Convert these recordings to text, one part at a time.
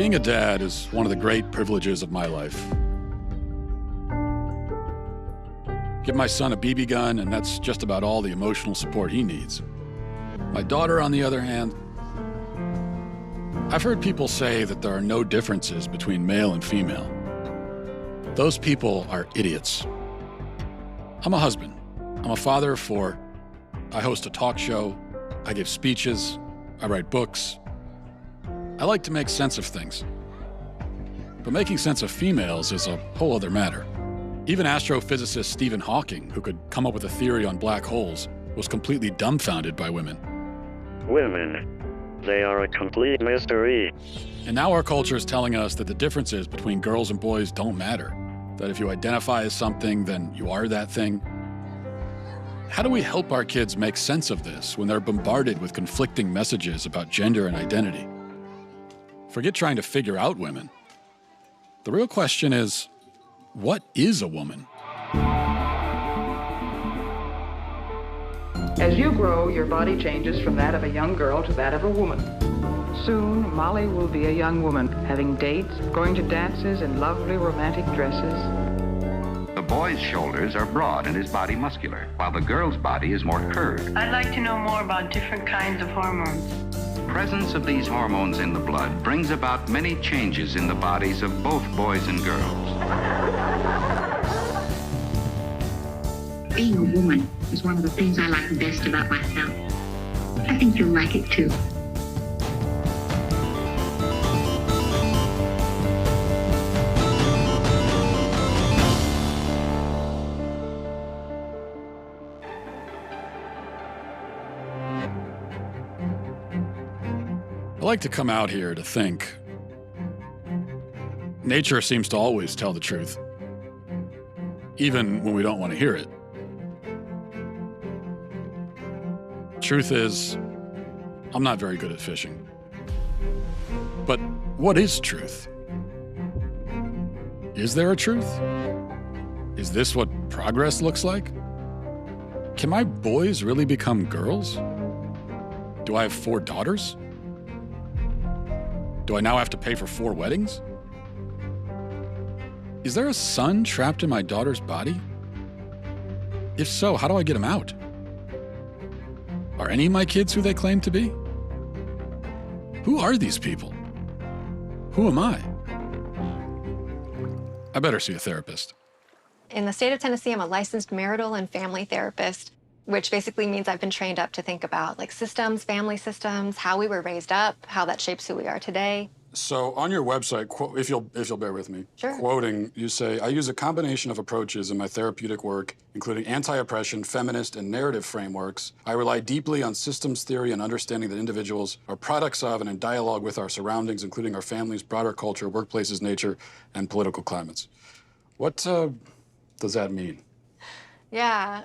Being a dad is one of the great privileges of my life. Give my son a BB gun, and that's just about all the emotional support he needs. My daughter, on the other hand, I've heard people say that there are no differences between male and female. Those people are idiots. I'm a husband. I'm a father of 4. I host a talk show. I give speeches. I write books. I like to make sense of things. But making sense of females is a whole other matter. Even astrophysicist Stephen Hawking, who could come up with a theory on black holes, was completely dumbfounded by women. Women. They are a complete mystery. And now our culture is telling us that the differences between girls and boys don't matter. That if you identify as something, then you are that thing. How do we help our kids make sense of this when they're bombarded with conflicting messages about gender and identity? Forget trying to figure out women. The real question is, what is a woman? As you grow, your body changes from that of a young girl to that of a woman. Soon, Molly will be a young woman, having dates, going to dances in lovely romantic dresses. The boy's shoulders are broad and his body muscular, while the girl's body is more curved. I'd like to know more about different kinds of hormones. The presence of these hormones in the blood brings about many changes in the bodies of both boys and girls. Being a woman is one of the things I like best about myself. I think you'll like it too. I like to come out here to think. Nature seems to always tell the truth, even when we don't want to hear it. Truth is, I'm not very good at fishing. But what is truth? Is there a truth? Is this what progress looks like? Can my boys really become girls? Do I have 4 daughters? Do I now have to pay for 4 weddings? Is there a son trapped in my daughter's body? If so, how do I get him out? Are any of my kids who they claim to be? Who are these people? Who am I? I better see a therapist. In the state of Tennessee, I'm a licensed marital and family therapist, which basically means I've been trained up to think about like systems, family systems, how we were raised up, how that shapes who we are today. So on your website, if you'll bear with me, Sure. Quoting, you say, I use a combination of approaches in my therapeutic work, including anti-oppression, feminist, and narrative frameworks. I rely deeply on systems theory and understanding that individuals are products of and in dialogue with our surroundings, including our families, broader culture, workplaces, nature, and political climates. What does that mean? Yeah,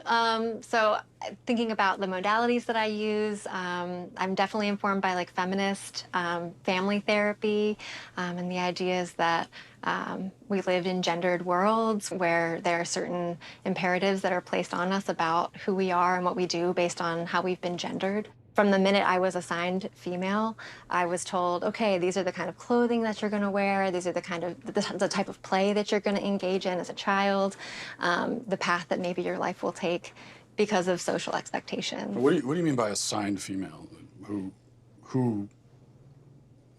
so thinking about the modalities that I use, I'm definitely informed by like feminist family therapy, and the idea is that we live in gendered worlds where there are certain imperatives that are placed on us about who we are and what we do based on how we've been gendered. From the minute I was assigned female, I was told, okay, these are the kind of clothing that you're gonna wear, these are the kind of, the type of play that you're gonna engage in as a child, the path that maybe your life will take because of social expectations. What do you mean by assigned female? Who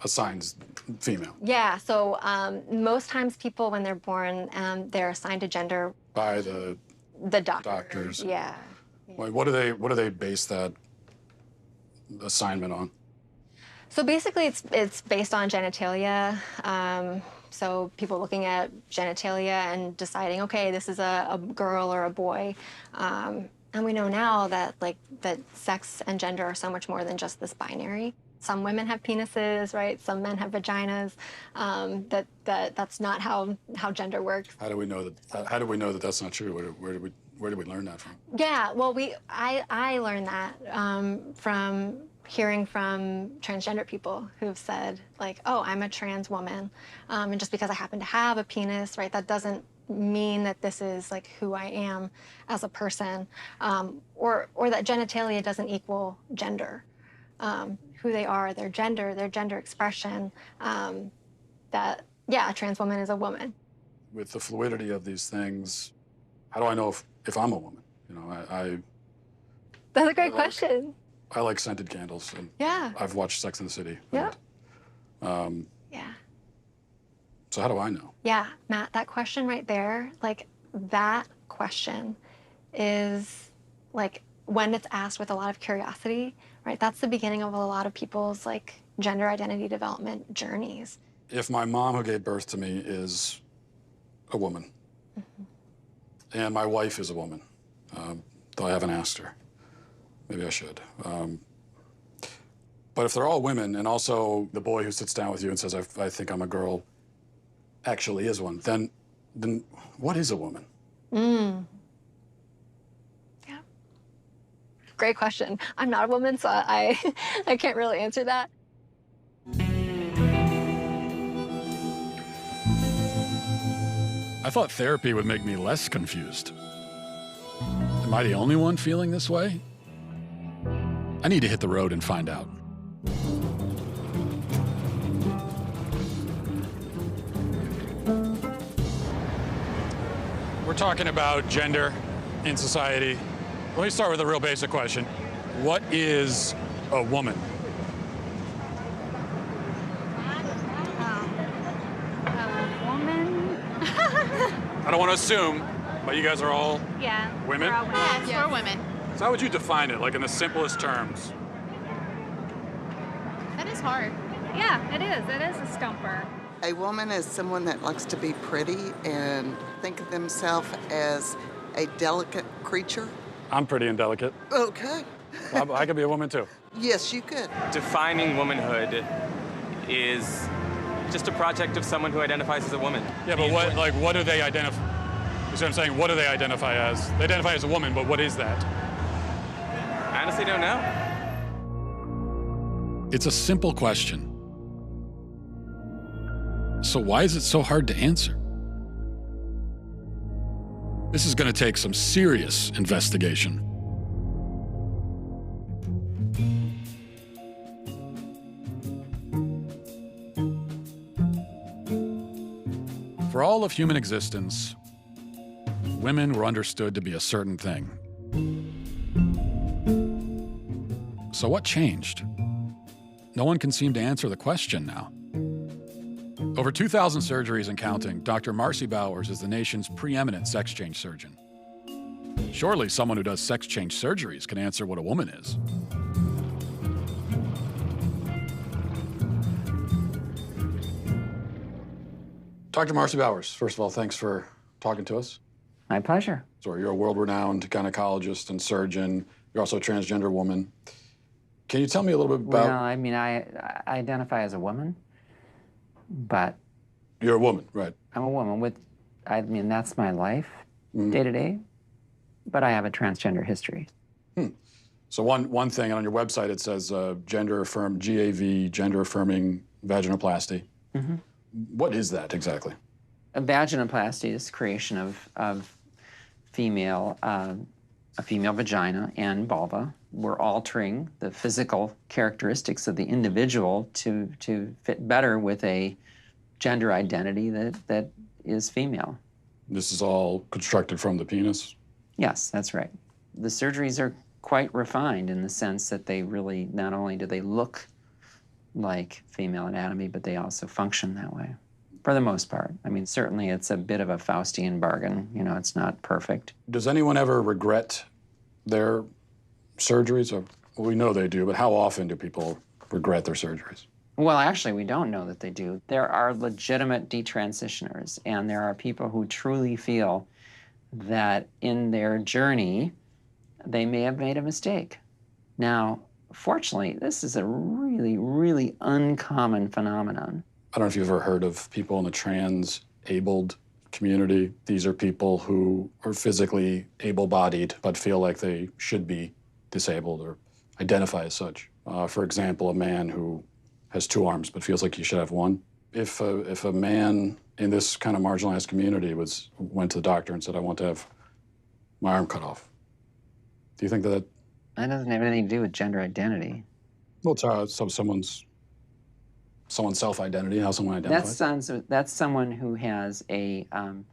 assigns female? Yeah, so most times people, when they're born, they're assigned a gender By the doctors. Yeah. Like, what do they base that assignment on? So basically, it's based on genitalia. So people looking at genitalia and deciding, okay, this is a girl or a boy. And we know now that that sex and gender are so much more than just this binary. Some women have penises, right? Some men have vaginas. That's not how gender works. How do we know that? How do we know that that's not true? Where did we learn that from? Yeah, well, I learned that from hearing from transgender people who've said, like, oh, I'm a trans woman, and just because I happen to have a penis, right, that doesn't mean that this is like who I am as a person, or that genitalia doesn't equal gender. Who they are, their gender expression, that, yeah, a trans woman is a woman. With the fluidity of these things, how do I know if I'm a woman? You know, That's a great question. I like scented candles, and Yeah. I've watched Sex and the City. Yeah. And, Yeah. so how do I know? Yeah, Matt, that question right there, like that question is like when it's asked with a lot of curiosity, right? That's the beginning of a lot of people's like gender identity development journeys. If my mom who gave birth to me is a woman, and my wife is a woman, though I haven't asked her, maybe I should. But if they're all women, and also the boy who sits down with you and says, I think I'm a girl, actually is one, then what is a woman? Yeah. Great question. I'm not a woman, so I can't really answer that. I thought therapy would make me less confused. Am I the only one feeling this way? I need to hit the road and find out. We're talking about gender in society. Let me start with a real basic question. What is a woman? I don't want to assume, but you guys are all women? We're all women. Yes, we're women. So how would you define it, like in the simplest terms? That is hard. Yeah, it is. It is a stumper. A woman is someone that likes to be pretty and think of themselves as a delicate creature. I'm pretty indelicate. Okay. I could be a woman too. Yes, you could. Defining womanhood is just a project of someone who identifies as a woman. Yeah, but what do they identify? You see what I'm saying? What do they identify as? They identify as a woman, but what is that? I honestly don't know. It's a simple question. So why is it so hard to answer? This is going to take some serious investigation. For all of human existence, women were understood to be a certain thing. So what changed? No one can seem to answer the question now. Over 2,000 surgeries and counting, Dr. Marcy Bowers is the nation's preeminent sex change surgeon. Surely someone who does sex change surgeries can answer what a woman is. Dr. Marcy Bowers, first of all, thanks for talking to us. My pleasure. So you're a world-renowned gynecologist and surgeon. You're also a transgender woman. Can you tell me a little bit about... Well, I mean, I identify as a woman, but... You're a woman, right. I'm a woman with, I mean, that's my life, day to day, but I have a transgender history. So one thing on your website, it says gender-affirmed, GAV, gender-affirming vaginoplasty. What is that exactly? A vaginoplasty is creation of female, a female vagina and vulva. We're altering the physical characteristics of the individual to fit better with a gender identity that is female. This is all constructed from the penis? Yes, that's right. The surgeries are quite refined in the sense that they really, not only do they look like female anatomy, but they also function that way, for the most part. I mean, certainly it's a bit of a Faustian bargain. You know, it's not perfect. Does anyone ever regret their surgeries? Or, well, we know they do, but how often do people regret their surgeries? Well, actually, we don't know that they do. There are legitimate detransitioners, and there are people who truly feel that in their journey, they may have made a mistake. Now, fortunately, this is a really, really uncommon phenomenon. I don't know if you've ever heard of people in the trans-abled community. These are people who are physically able-bodied but feel like they should be disabled or identify as such. For example, a man who has 2 arms but feels like he should have 1. If a man in this kind of marginalized community went to the doctor and said, I want to have my arm cut off, do you think that... That doesn't have anything to do with gender identity. Well, it's someone's someone's self-identity, how someone identifies? That's someone who has and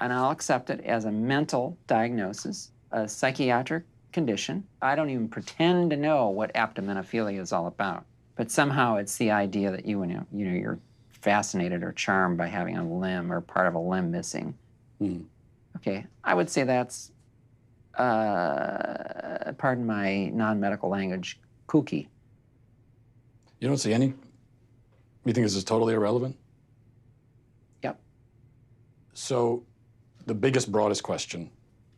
I'll accept it as a mental diagnosis, a psychiatric condition. I don't even pretend to know what aptomenophilia is all about, but somehow it's the idea that you're fascinated or charmed by having a limb or part of a limb missing. Okay, I would say that's, pardon my non-medical language, kooky. You don't see any? You think this is totally irrelevant? Yep. So the biggest, broadest question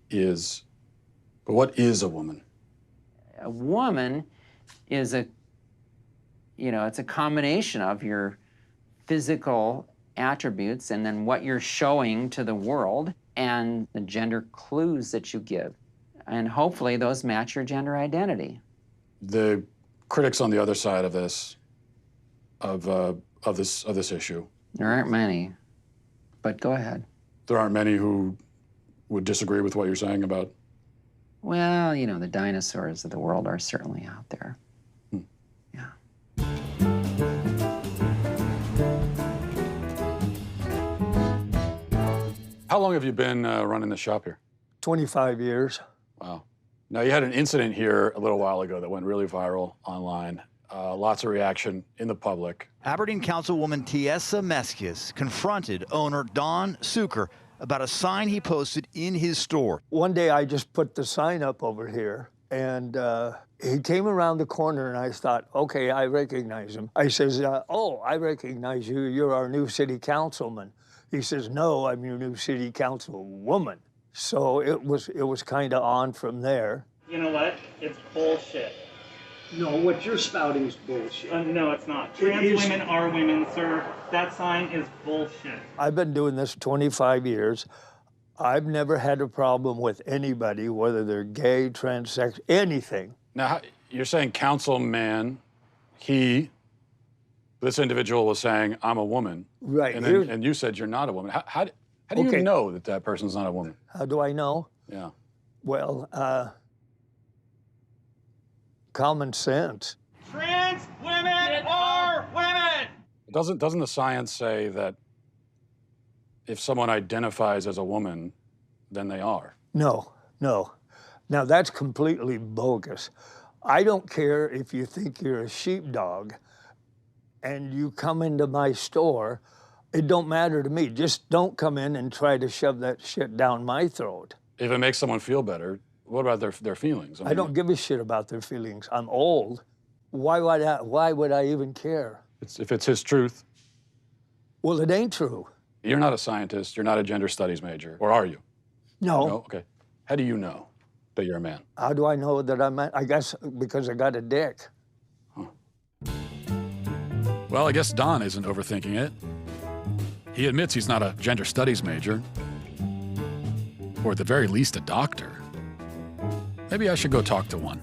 is, but what is a woman? A woman is it's a combination of your physical attributes and then what you're showing to the world and the gender clues that you give. And hopefully those match your gender identity. The critics on the other side of this, of this issue. There aren't many, but go ahead. There aren't many who would disagree with what you're saying about? Well, the dinosaurs of the world are certainly out there. Yeah. How long have you been running the shop here? 25 years. Wow. Now, you had an incident here a little while ago that went really viral online. Lots of reaction in the public. Aberdeen Councilwoman Tiesa Meskis confronted owner Don Suker about a sign he posted in his store. One day I just put the sign up over here, and he came around the corner, and I thought, okay, I recognize him. I says, oh, I recognize you. You're our new city councilman. He says, no, I'm your new city councilwoman. So it was kind of on from there. You know what? It's bullshit. No, what you're spouting is bullshit. No, it's not. Trans women are women, sir. That sign is bullshit. I've been doing this 25 years. I've never had a problem with anybody, whether they're gay, transsexual, anything. Now, you're saying councilman, this individual was saying, I'm a woman. Right. And you said you're not a woman. How do you know that that person's not a woman? How do I know? Yeah. Well, common sense. Trans women are women! Doesn't the science say that if someone identifies as a woman, then they are? No. Now, that's completely bogus. I don't care if you think you're a sheepdog and you come into my store, it don't matter to me. Just don't come in and try to shove that shit down my throat. If it makes someone feel better, what about their feelings? I don't give a shit about their feelings. I'm old. Why would I even care? If it's his truth. Well, it ain't true. You're not a scientist. You're not a gender studies major. Or are you? No. No? Okay. How do you know that you're a man? How do I know that I'm a, I guess because I got a dick. Huh. Well, I guess Don isn't overthinking it. He admits he's not a gender studies major. Or at the very least, a doctor. Maybe I should go talk to one.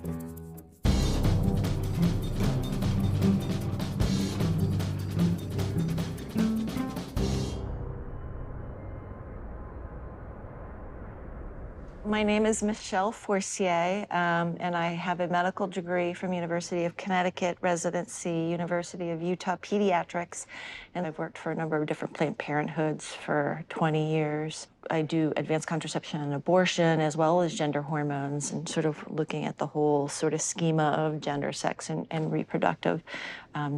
My name is Michelle Forcier, and I have a medical degree from University of Connecticut, residency, University of Utah Pediatrics, and I've worked for a number of different Planned Parenthoods for 20 years. I do advanced contraception and abortion, as well as gender hormones, and sort of looking at the whole sort of schema of gender, sex, and reproductive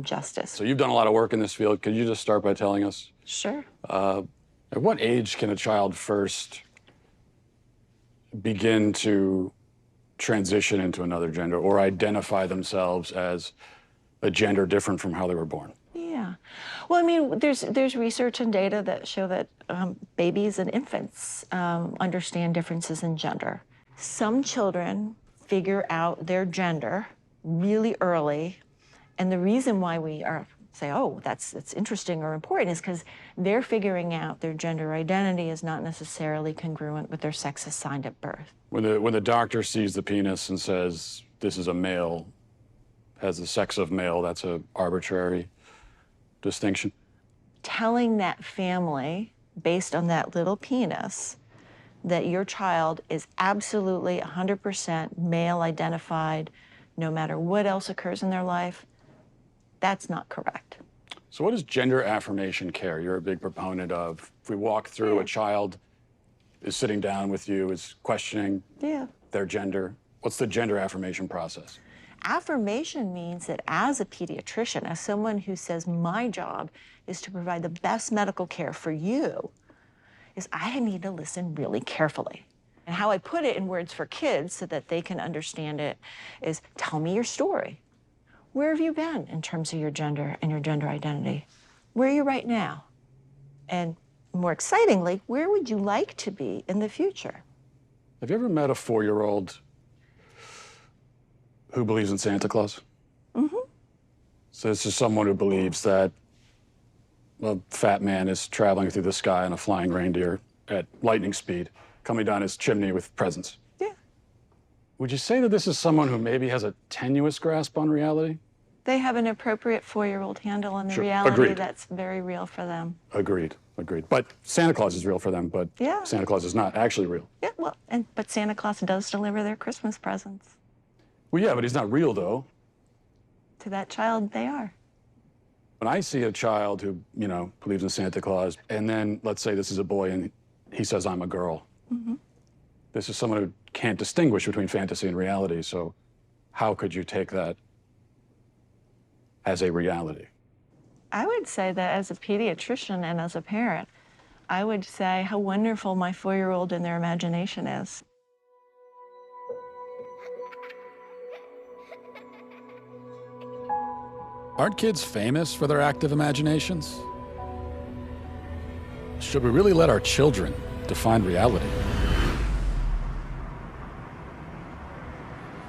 justice. So you've done a lot of work in this field. Could you just start by telling us? Sure. At what age can a child first begin to transition into another gender or identify themselves as a gender different from how they were born? Yeah. Well, I mean, there's research and data that show that babies and infants understand differences in gender. Some children figure out their gender really early, and the reason why we say, oh, that's interesting or important is because they're figuring out their gender identity is not necessarily congruent with their sex assigned at birth. When the doctor sees the penis and says, this is a male, has the sex of male, that's an arbitrary distinction? Telling that family, based on that little penis, that your child is absolutely 100% male identified, no matter what else occurs in their life, That's not correct. So what is gender affirmation care you're a big proponent of? If we walk through, a child is sitting down with you, is questioning their gender. What's the gender affirmation process? Affirmation means that as a pediatrician, as someone who says my job is to provide the best medical care for you, is I need to listen really carefully. And how I put it in words for kids so that they can understand it is, tell me your story. Where have you been in terms of your gender and your gender identity? Where are you right now? And more excitingly, where would you like to be in the future? Have you ever met a 4-year-old who believes in Santa Claus? Mm-hmm. So this is someone who believes that a fat man is traveling through the sky on a flying reindeer at lightning speed, coming down his chimney with presents. Yeah. Would you say that this is someone who maybe has a tenuous grasp on reality? They have an appropriate 4-year-old handle on the Sure. reality Agreed. that's very real for them. Agreed, agreed. But Santa Claus is real for them, but Santa Claus is not actually real. Yeah, well, but Santa Claus does deliver their Christmas presents. Well, yeah, but he's not real, though. To that child, they are. When I see a child who, you know, believes in Santa Claus, and then let's say this is a boy and he says, I'm a girl. Mm-hmm. This is someone who can't distinguish between fantasy and reality, so how could you take that as a reality? I would say that as a pediatrician and as a parent, I would say how wonderful my 4-year-old and their imagination is. Aren't kids famous for their active imaginations? Should we really let our children define reality?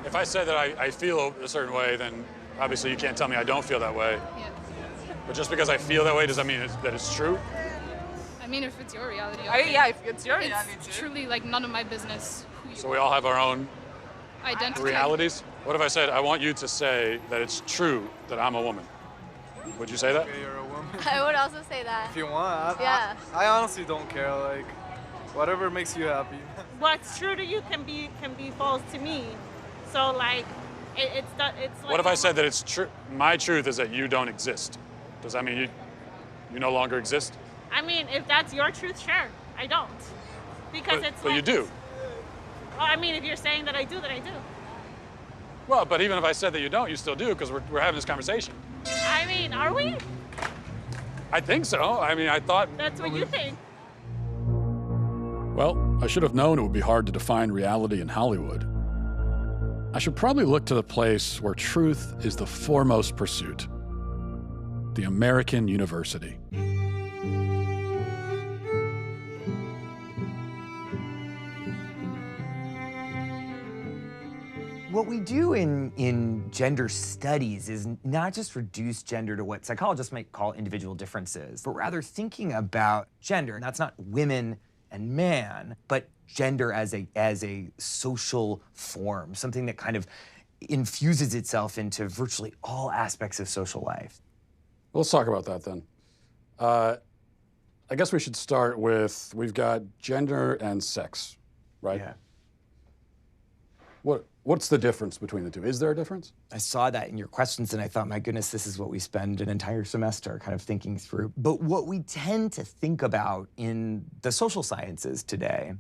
If I say that I feel a certain way, then obviously you can't tell me I don't feel that way. Yeah. But just because I feel that way, does that mean that it's true? I mean, if it's your reality. Yeah, if it's your reality. It's truly like none of my business who you So we all have our own identity. realities? What if I said, I want you to say that it's true that I'm a woman? Would you say that? Okay, you're a woman. I would also say that. If you want. Yeah. I honestly don't care. Like, whatever makes you happy. What's true to you can be false to me. So like, it's like. What if I said that it's true? My truth is that you don't exist. Does that mean you no longer exist? I mean, if that's your truth, sure. I don't, because it's. But like, you do. Well, I mean, if you're saying that I do, then I do. Well, but even if I said that you don't, you still do, because we're having this conversation. I mean, are we? I think so. I mean, I thought. That's what you think. Well, I should have known it would be hard to define reality in Hollywood. I should probably look to the place where truth is the foremost pursuit, the American University. What we do in gender studies is not just reduce gender to what psychologists might call individual differences, but rather thinking about gender, and that's not women and man, but gender as a social form, something that kind of infuses itself into virtually all aspects of social life. Well, let's talk about that then. I guess we should start with, we've got gender and sex, right? Yeah. What's the difference between the two? Is there a difference? I saw that in your questions and I thought, my goodness, this is what we spend an entire semester kind of thinking through. But what we tend to think about in the social sciences today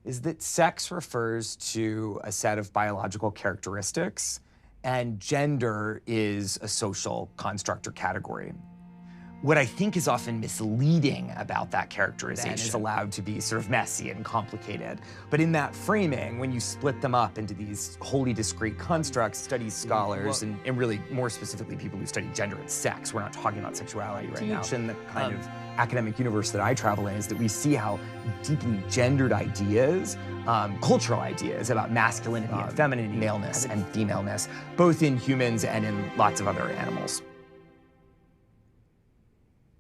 is that sex refers to a set of biological characteristics and gender is a social construct or category. What I think is often misleading about that characterization is allowed to be sort of messy and complicated. But in that framing, when you split them up into these wholly discrete constructs, studies scholars, and really more specifically people who study gender and sex, we're not talking about sexuality right now. In the kind of academic universe that I travel in is that we see how deeply gendered ideas, cultural ideas about masculinity and femininity, maleness and femaleness, both in humans and in lots of other animals.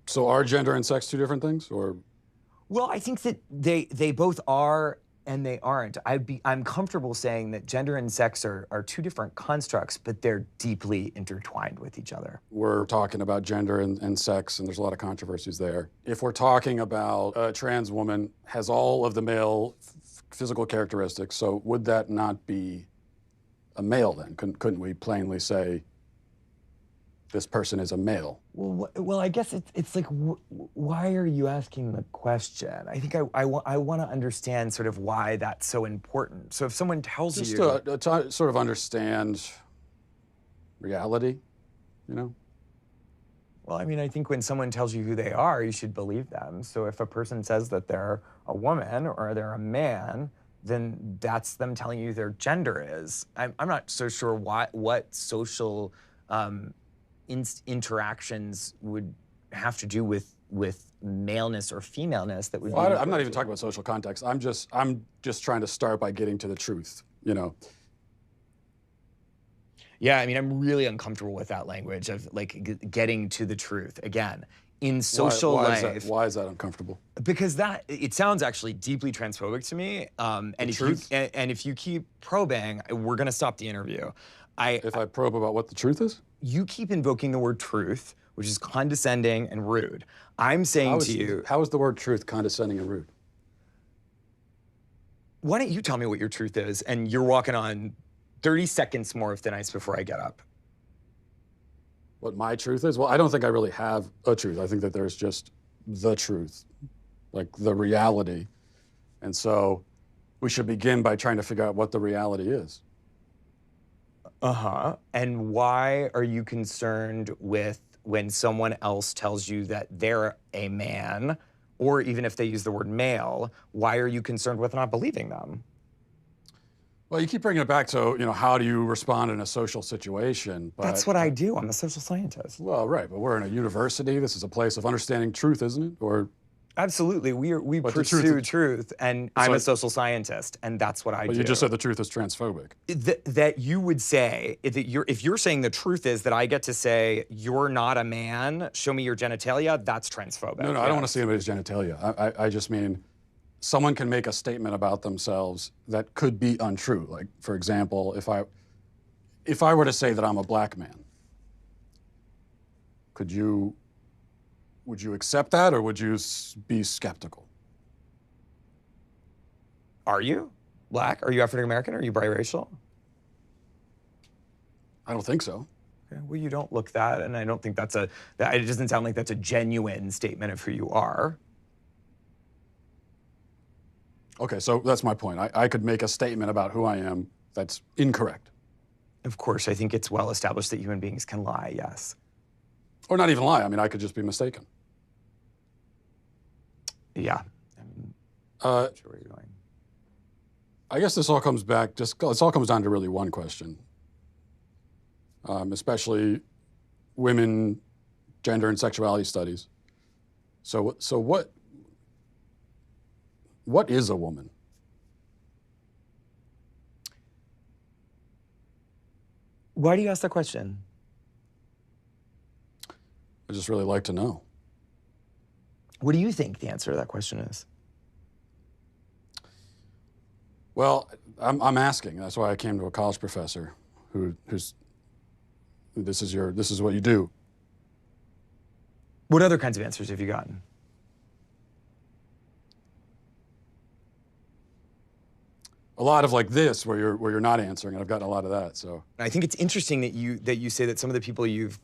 So are gender and sex two different things, or? Well, I think that they both are and they aren't. I'm comfortable saying that gender and sex are two different constructs, but they're deeply intertwined with each other. We're talking about gender and sex, and there's a lot of controversies there. If we're talking about a trans woman has all of the male physical characteristics, so would that not be a male then? Couldn't we plainly say this person is a male. Well, I guess it's like, why are you asking the question? I think I want to understand sort of why that's so important. So if someone tells you... Just to sort of understand reality, you know? Well, I mean, I think when someone tells you who they are, you should believe them. So if a person says that they're a woman or they're a man, then that's them telling you their gender is. I'm not so sure what social interactions would have to do with maleness or femaleness that would. Well, I'm not even talking about social context. I'm just trying to start by getting to the truth, you know. Yeah, I mean, I'm really uncomfortable with that language of like getting to the truth. Again, in social life. Why is that uncomfortable? Because it sounds actually deeply transphobic to me. And if you keep probing, we're gonna stop the interview. If I probe about what the truth is? You keep invoking the word truth, which is condescending and rude. I'm saying to you... How is the word truth condescending and rude? Why don't you tell me what your truth is, and you're walking on 30 seconds more of thin ice before I get up. What my truth is? Well, I don't think I really have a truth. I think that there's just the truth, like the reality. And so we should begin by trying to figure out what the reality is. Uh-huh. And why are you concerned with when someone else tells you that they're a man, or even if they use the word male, why are you concerned with not believing them? Well, you keep bringing it back to, you know, how do you respond in a social situation? But, that's what I do. I'm a social scientist. Well, right, but we're in a university. This is a place of understanding truth, isn't it? Or absolutely, we pursue truth, and I'm a social scientist, and that's what I do. But you just said the truth is transphobic. That you would say that if you're saying the truth is that I get to say you're not a man, show me your genitalia, that's transphobic. No, I don't want to see anybody's genitalia. I just mean someone can make a statement about themselves that could be untrue. Like, for example, if I were to say that I'm a black man, would you accept that, or would you be skeptical? Are you black? Are you African American? Are you biracial? I don't think so. Okay. Well, you don't look that, and I don't think it doesn't sound like that's a genuine statement of who you are. Okay, so that's my point. I could make a statement about who I am that's incorrect. Of course, I think it's well established that human beings can lie, yes. Or not even lie. I mean, I could just be mistaken. Yeah. I'm not sure where you're going. I guess this all comes back, this all comes down to really one question. Especially women, gender and sexuality studies. So what is a woman? Why do you ask that question? I just really like to know. What do you think the answer to that question is? Well, I'm asking. That's why I came to a college professor who's this is what you do. What other kinds of answers have you gotten? A lot of like this, where you're not answering, and I've gotten a lot of that. So I think it's interesting that you say that some of the people you've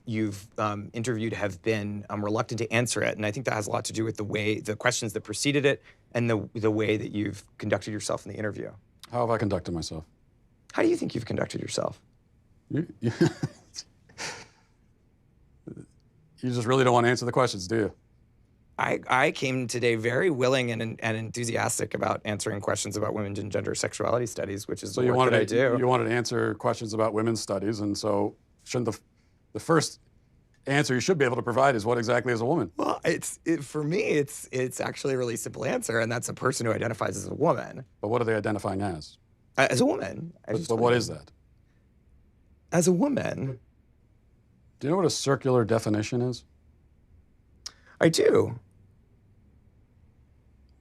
interviewed have been reluctant to answer it, and I think that has a lot to do with the questions that preceded it, and the way that you've conducted yourself in the interview. How have I conducted myself? How do you think you've conducted yourself? You just really don't want to answer the questions, do you? I came today very willing and enthusiastic about answering questions about women's and gender sexuality studies, which is the work that I do. You wanted to answer questions about women's studies, and so shouldn't the first answer you should be able to provide is what exactly is a woman? Well, for me, it's actually a really simple answer, and that's a person who identifies as a woman. But what are they identifying as? As a woman. But what is that? As a woman. Do you know what a circular definition is? I do.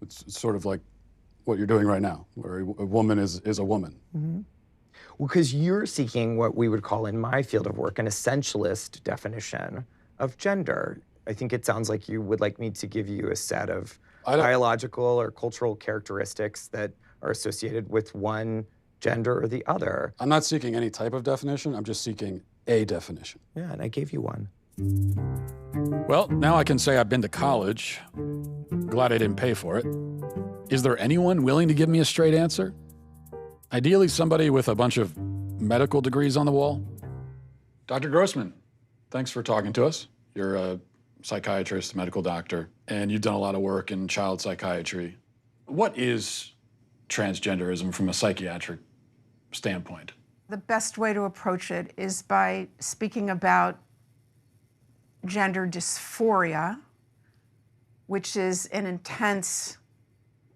It's sort of like what you're doing right now, where a woman is a woman. Mm-hmm. Well, because you're seeking what we would call in my field of work an essentialist definition of gender. I think it sounds like you would like me to give you a set of biological or cultural characteristics that are associated with one gender or the other. I'm not seeking any type of definition. I'm just seeking a definition. Yeah, and I gave you one. Well, now I can say I've been to college. Glad I didn't pay for it. Is there anyone willing to give me a straight answer? Ideally, somebody with a bunch of medical degrees on the wall. Dr. Grossman, thanks for talking to us. You're a psychiatrist, medical doctor, and you've done a lot of work in child psychiatry. What is transgenderism from a psychiatric standpoint? The best way to approach it is by speaking about gender dysphoria, which is an intense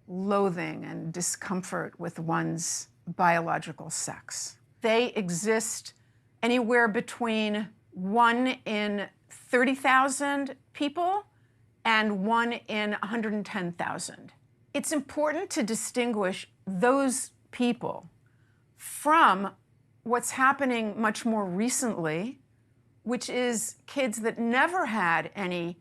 loathing and discomfort with one's biological sex. They exist anywhere between 1 in 30,000 people and 1 in 110,000. It's important to distinguish those people from what's happening much more recently, which is kids that never had any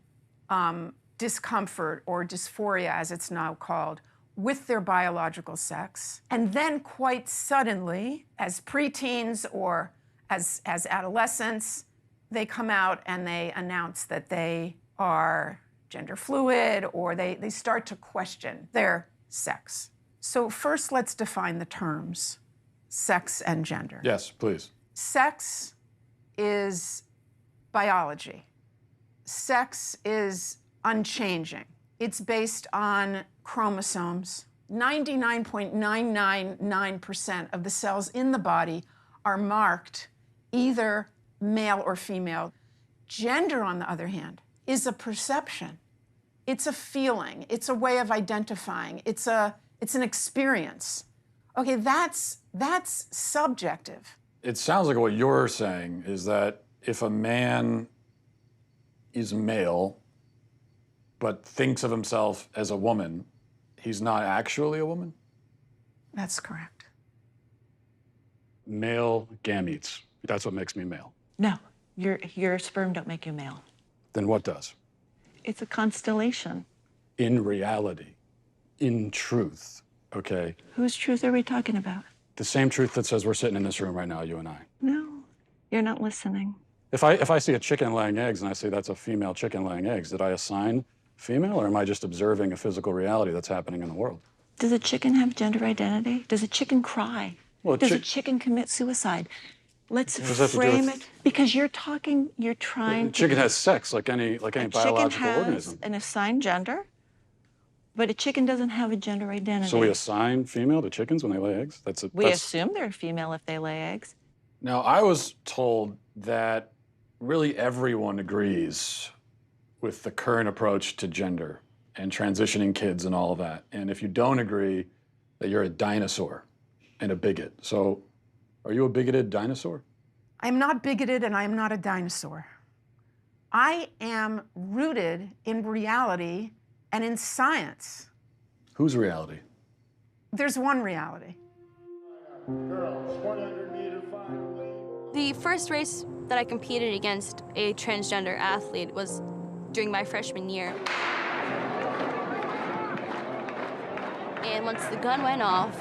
discomfort or dysphoria, as it's now called, with their biological sex. And then quite suddenly, as preteens or as adolescents, they come out and they announce that they are gender fluid, or they start to question their sex. So first, let's define the terms, sex and gender. Yes, please. Sex is biology. Sex is unchanging. It's based on chromosomes. 99.999% of the cells in the body are marked either male or female. Gender, on the other hand, is a perception. It's a feeling. It's a way of identifying. It's an experience. Okay, that's subjective. It sounds like what you're saying is that if a man is male but thinks of himself as a woman, he's not actually a woman? That's correct. Male gametes. That's what makes me male. No, your sperm don't make you male. Then what does? It's a constellation. In reality, in truth, okay? Whose truth are we talking about? The same truth that says we're sitting in this room right now, you and I. No, you're not listening. If I see a chicken laying eggs and I say that's a female chicken laying eggs, did I assign female, or am I just observing a physical reality that's happening in the world? Does a chicken have gender identity? Does a chicken cry? Well, Does a chicken commit suicide? Let's frame it, because you're trying The to... chicken has sex like any biological chicken has organism. an assigned gender, but a chicken doesn't have a gender identity. So we assign female to chickens when they lay eggs? We assume they're female if they lay eggs. Now, I was told that really everyone agrees with the current approach to gender and transitioning kids and all of that. And if you don't agree, that you're a dinosaur and a bigot. So are you a bigoted dinosaur? I'm not bigoted and I am not a dinosaur. I am rooted in reality and in science. Whose reality? There's one reality. The first race that I competed against a transgender athlete was during my freshman year. And once the gun went off,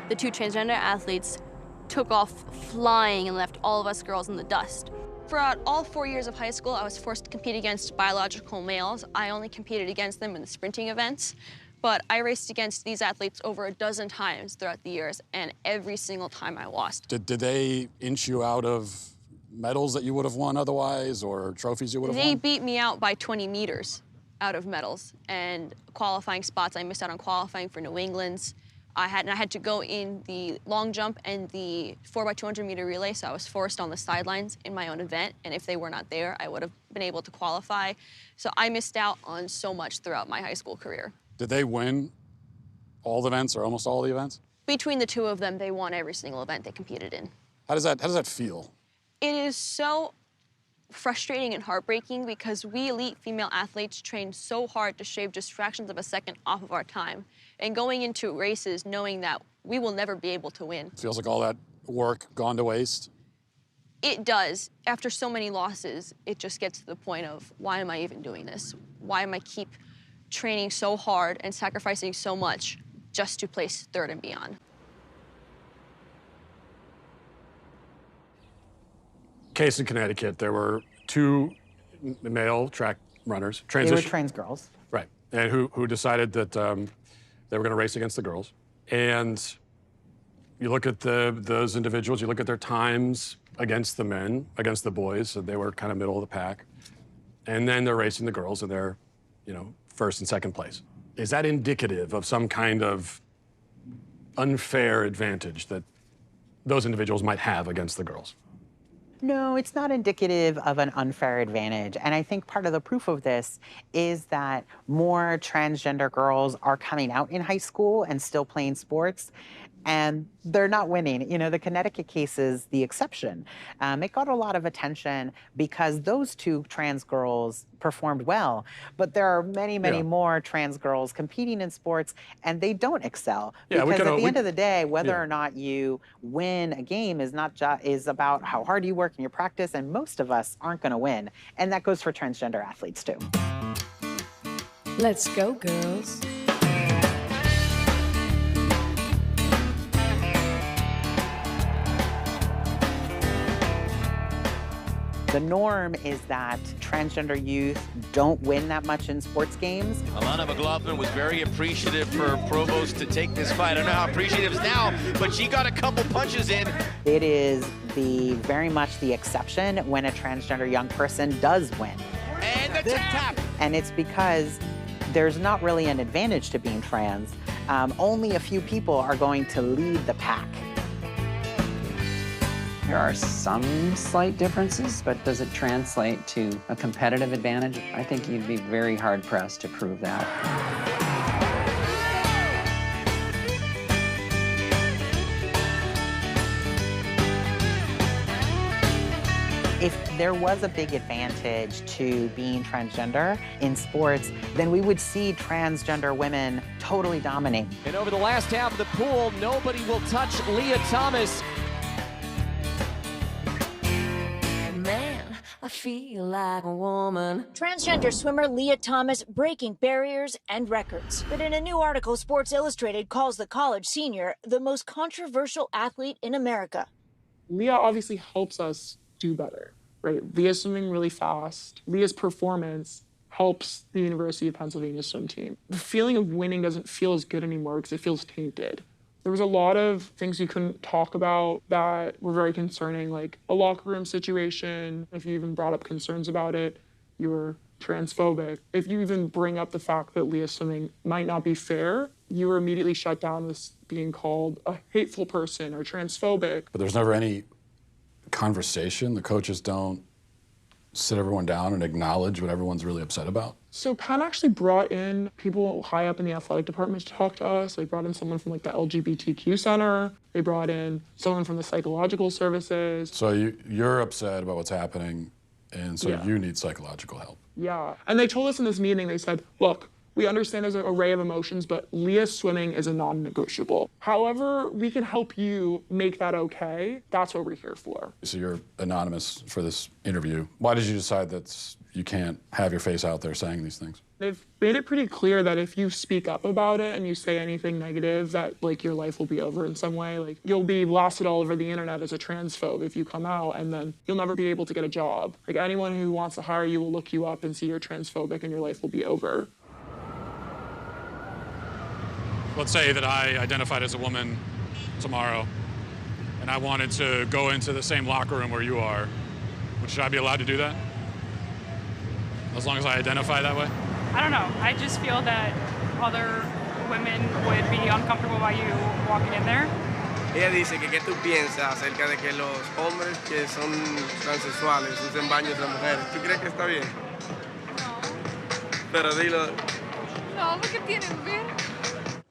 the two transgender athletes took off flying and left all of us girls in the dust. Throughout all 4 years of high school, I was forced to compete against biological males. I only competed against them in the sprinting events, but I raced against these athletes over a dozen times throughout the years, and every single time I lost. Did they inch you out of medals that you would have won otherwise, or trophies you would have won? They beat me out by 20 meters out of medals, and qualifying spots, I missed out on qualifying for New England's. I had to go in the long jump and the 4x200 meter relay, so I was forced on the sidelines in my own event, and if they were not there, I would have been able to qualify. So I missed out on so much throughout my high school career. Did they win all the events or almost all the events? Between the two of them, they won every single event they competed in. How does that feel? It is so frustrating and heartbreaking because we elite female athletes train so hard to shave just fractions of a second off of our time. And going into races knowing that we will never be able to win. Feels like all that work gone to waste? It does. After so many losses, it just gets to the point of, why am I even doing this? Why am I keep training so hard and sacrificing so much just to place third and beyond? Case in Connecticut, there were two male track runners. They were trans girls. Right, and who decided that they were going to race against the girls. And you look at those individuals, you look at their times against the men, against the boys, so they were kind of middle of the pack. And then they're racing the girls, and they're, first and second place. Is that indicative of some kind of unfair advantage that those individuals might have against the girls? No, it's not indicative of an unfair advantage. And I think part of the proof of this is that more transgender girls are coming out in high school and still playing sports, and they're not winning. The Connecticut case is the exception. It got a lot of attention because those two trans girls performed well, but there are many, many more trans girls competing in sports, and they don't excel. Because at the end of the day, whether or not you win a game is about how hard you work in your practice, and most of us aren't gonna win. And that goes for transgender athletes too. Let's go, girls. The norm is that transgender youth don't win that much in sports games. Alana McLaughlin was very appreciative for Provost to take this fight. I don't know how appreciative is now, but she got a couple punches in. It is very much the exception when a transgender young person does win. And the tap! And it's because there's not really an advantage to being trans. Only a few people are going to lead the pack. There are some slight differences, but does it translate to a competitive advantage? I think you'd be very hard-pressed to prove that. If there was a big advantage to being transgender in sports, then we would see transgender women totally dominate. And over the last half of the pool, nobody will touch Leah Thomas. I feel like a woman. Transgender swimmer Leah Thomas breaking barriers and records. But in a new article, Sports Illustrated calls the college senior the most controversial athlete in America. Leah obviously helps us do better, right? Leah's swimming really fast. Leah's performance helps the University of Pennsylvania swim team. The feeling of winning doesn't feel as good anymore because it feels tainted. There was a lot of things you couldn't talk about that were very concerning, like a locker room situation. If you even brought up concerns about it, you were transphobic. If you even bring up the fact that Leah's swimming might not be fair, you were immediately shut down as being called a hateful person or transphobic. But there's never any conversation. The coaches don't sit everyone down and acknowledge what everyone's really upset about. So Penn actually brought in people high up in the athletic department to talk to us. They brought in someone from the LGBTQ center. They brought in someone from the psychological services. So you're upset about what's happening, and so you need psychological help. Yeah, and they told us in this meeting, they said, look, we understand there's an array of emotions, but Leah's swimming is a non-negotiable. However, we can help you make that okay. That's what we're here for. So you're anonymous for this interview. Why did you decide that you can't have your face out there saying these things? They've made it pretty clear that if you speak up about it and you say anything negative, that your life will be over in some way. You'll be blasted all over the internet as a transphobe if you come out, and then you'll never be able to get a job. Anyone who wants to hire you will look you up and see you're transphobic and your life will be over. Let's say that I identified as a woman tomorrow, and I wanted to go into the same locker room where you are. Should I be allowed to do that? As long as I identify that way? I don't know. I just feel that other women would be uncomfortable by you walking in there. Ella dice que qué tú piensas acerca de que los hombres que son transexuales usen baños de mujeres. ¿Tú crees que está bien? No. Pero dilo. No, porque tienen ver.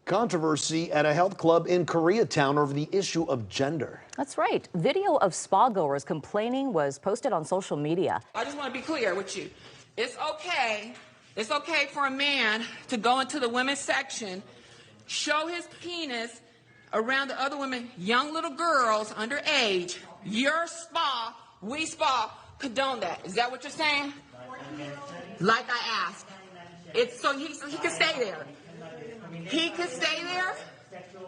Controversy at a health club in Koreatown over the issue of gender. That's right. Video of spa goers complaining was posted on social media. I just want to be clear with you. It's okay for a man to go into the women's section, show his penis around the other women, young little girls underage. Your spa, we spa, condone that. Is that what you're saying? Like I asked. It's so he can stay there. He can stay there?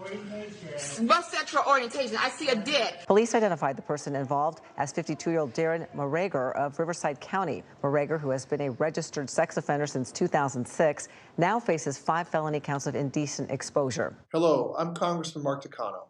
What sexual orientation? I see a dick. Police identified the person involved as 52-year-old Darren Morager of Riverside County. Morager, who has been a registered sex offender since 2006, now faces 5 felony counts of indecent exposure. Hello, I'm Congressman Mark Takano.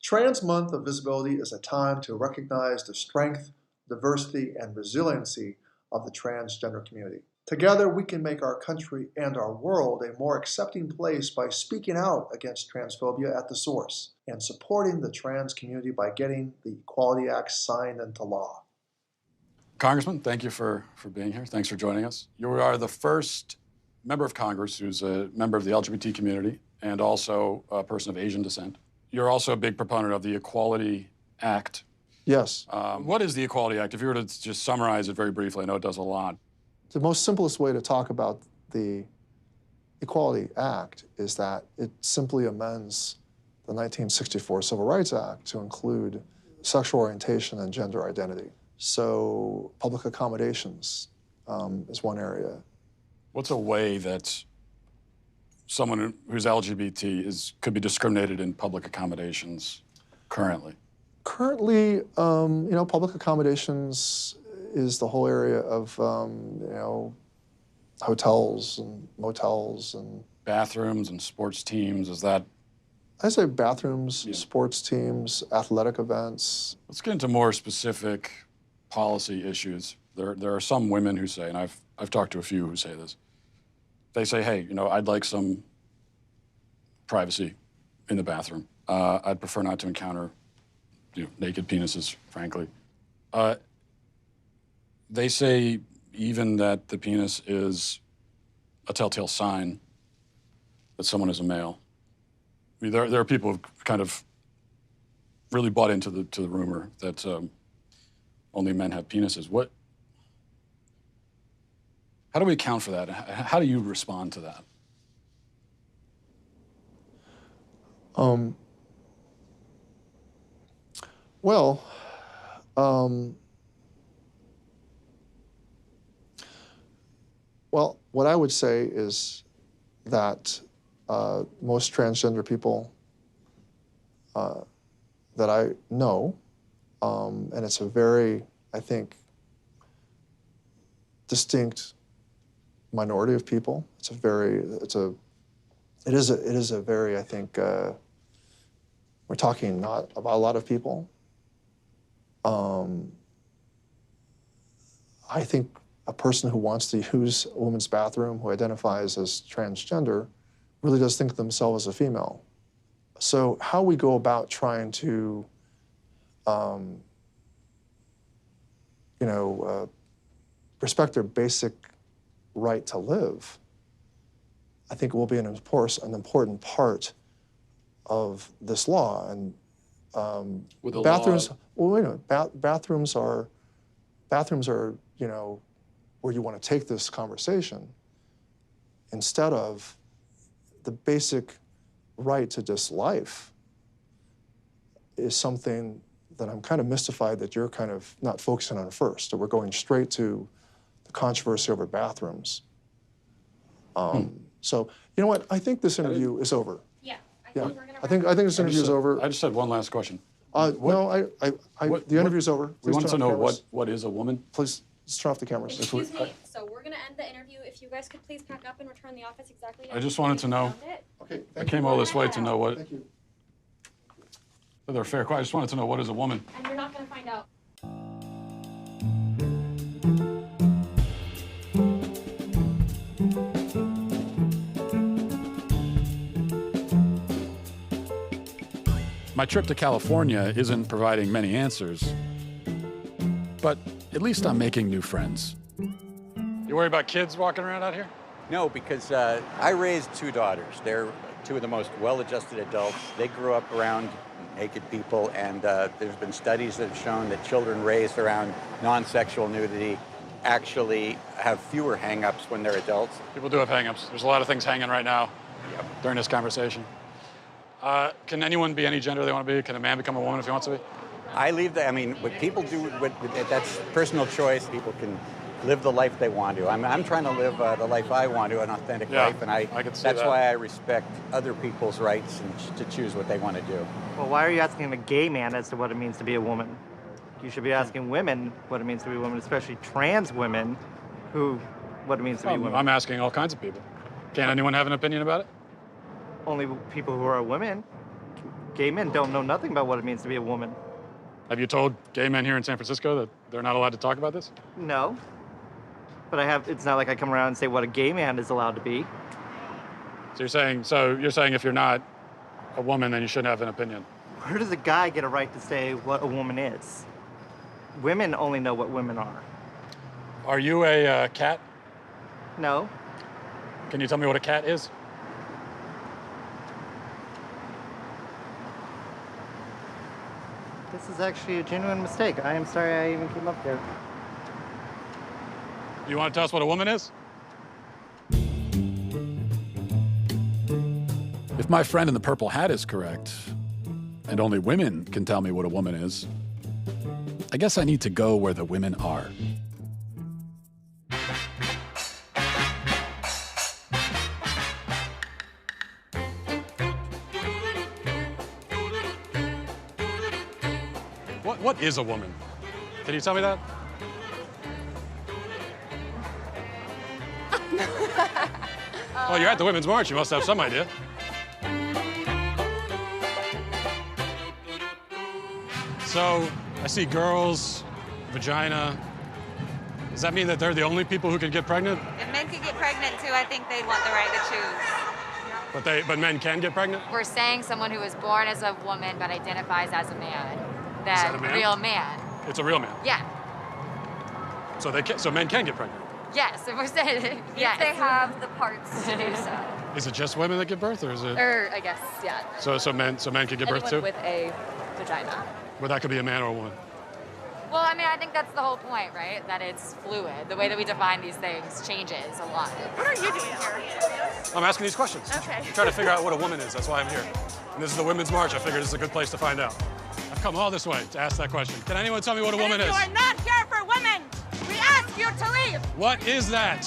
Trans Month of Visibility is a time to recognize the strength, diversity, and resiliency of the transgender community. Together, we can make our country and our world a more accepting place by speaking out against transphobia at the source and supporting the trans community by getting the Equality Act signed into law. Congressman, thank you for being here. Thanks for joining us. You are the first member of Congress who's a member of the LGBT community and also a person of Asian descent. You're also a big proponent of the Equality Act. Yes. What is the Equality Act? If you were to just summarize it very briefly, I know it does a lot. The most simplest way to talk about the Equality Act is that it simply amends the 1964 Civil Rights Act to include sexual orientation and gender identity. So public accommodations is one area. What's a way that someone who's LGBT could be discriminated in public accommodations currently? Currently, you know, public accommodations is the whole area of, you know, hotels and motels and... Bathrooms and sports teams, is that... I say bathrooms, sports teams, athletic events. Let's get into more specific policy issues. There are some women who say, and I've talked to a few who say this, they say, hey, you know, I'd like some privacy in the bathroom. I'd prefer not to encounter, you know, naked penises, frankly. They say even that the penis is a telltale sign that someone is a male. I mean, there are people who've kind of really bought into the rumor that only men have penises. How do we account for that? How do you respond to that? Well, well, what I would say is that most transgender people that I know, and it's a very, I think, distinct minority of people. It is a very, I think, we're talking not about a lot of people. I think a person who wants to use a woman's bathroom, who identifies as transgender, really does think of themselves as a female. So how we go about trying to, you know, respect their basic right to live, I think will be an important part of this law. And bathrooms. Well, wait a minute. Bathrooms are, you know, where you want to take this conversation instead of the basic right to just life is something that I'm kind of mystified that you're kind of not focusing on first, that we're going straight to the controversy over bathrooms. So, you know what? I think this interview is over. Yeah. I think this interview is over. I just had one last question. No, the interview's over. We want to know what is a woman? Please, let's turn off the cameras. Excuse me. So we're going to end the interview. If you guys could please pack up and return the office exactly. I just wanted to know. Okay. I came all this way to know what. Thank you. They're fair question. I just wanted to know what is a woman. And you're not going to find out. My trip to California isn't providing many answers, but at least I'm making new friends. You worry about kids walking around out here? No, because I raised 2 daughters. They're 2 of the most well-adjusted adults. They grew up around naked people, and there's been studies that have shown that children raised around non-sexual nudity actually have fewer hang-ups when they're adults. People do have hang-ups. There's a lot of things hanging right now during this conversation. Can anyone be any gender they want to be? Can a man become a woman if he wants to be? I leave that, I mean, what people do, that's personal choice. People can live the life they want to. I'm trying to live the life I want to, an authentic life, and I can see that's that. why I respect other people's rights and to choose what they want to do. Well, why are you asking a gay man as to what it means to be a woman? You should be asking women what it means to be a woman, especially trans women, what it means to be women. I'm asking all kinds of people. Can't anyone have an opinion about it? Only people who are women. Gay men don't know nothing about what it means to be a woman. Have you told gay men here in San Francisco that they're not allowed to talk about this? No. But it's not like I come around and say what a gay man is allowed to be. So you're saying if you're not a woman, then you shouldn't have an opinion? Where does a guy get a right to say what a woman is? Women only know what women are. Are you a cat? No. Can you tell me what a cat is? This is actually a genuine mistake. I am sorry I even came up there. You want to tell us what a woman is? If my friend in the purple hat is correct, and only women can tell me what a woman is, I guess I need to go where the women are. What is a woman? Can you tell me that? Well, you're at the Women's March. You must have some idea. So, I see girls, vagina. Does that mean that they're the only people who can get pregnant? If men could get pregnant too, I think they'd want the right to choose. But men can get pregnant? We're saying someone who was born as a woman but identifies as a man. Is that a man? Real man. It's a real man. Yeah. So men can get pregnant. Yes, if we're saying yes. If they have the parts to do so. Is it just women that give birth, or is it? Or I guess, yeah. So men can give birth too? With a vagina. But that could be a man or a woman. Well, I mean, I think that's the whole point, right? That it's fluid. The way that we define these things changes a lot. What are you doing here? I'm asking these questions. Okay. I'm trying to figure out what a woman is. That's why I'm here. And this is the Women's March. I figured this is a good place to find out. I've come all this way to ask that question. Can anyone tell me what a woman is? You are not here for women. We ask you to leave. What is that?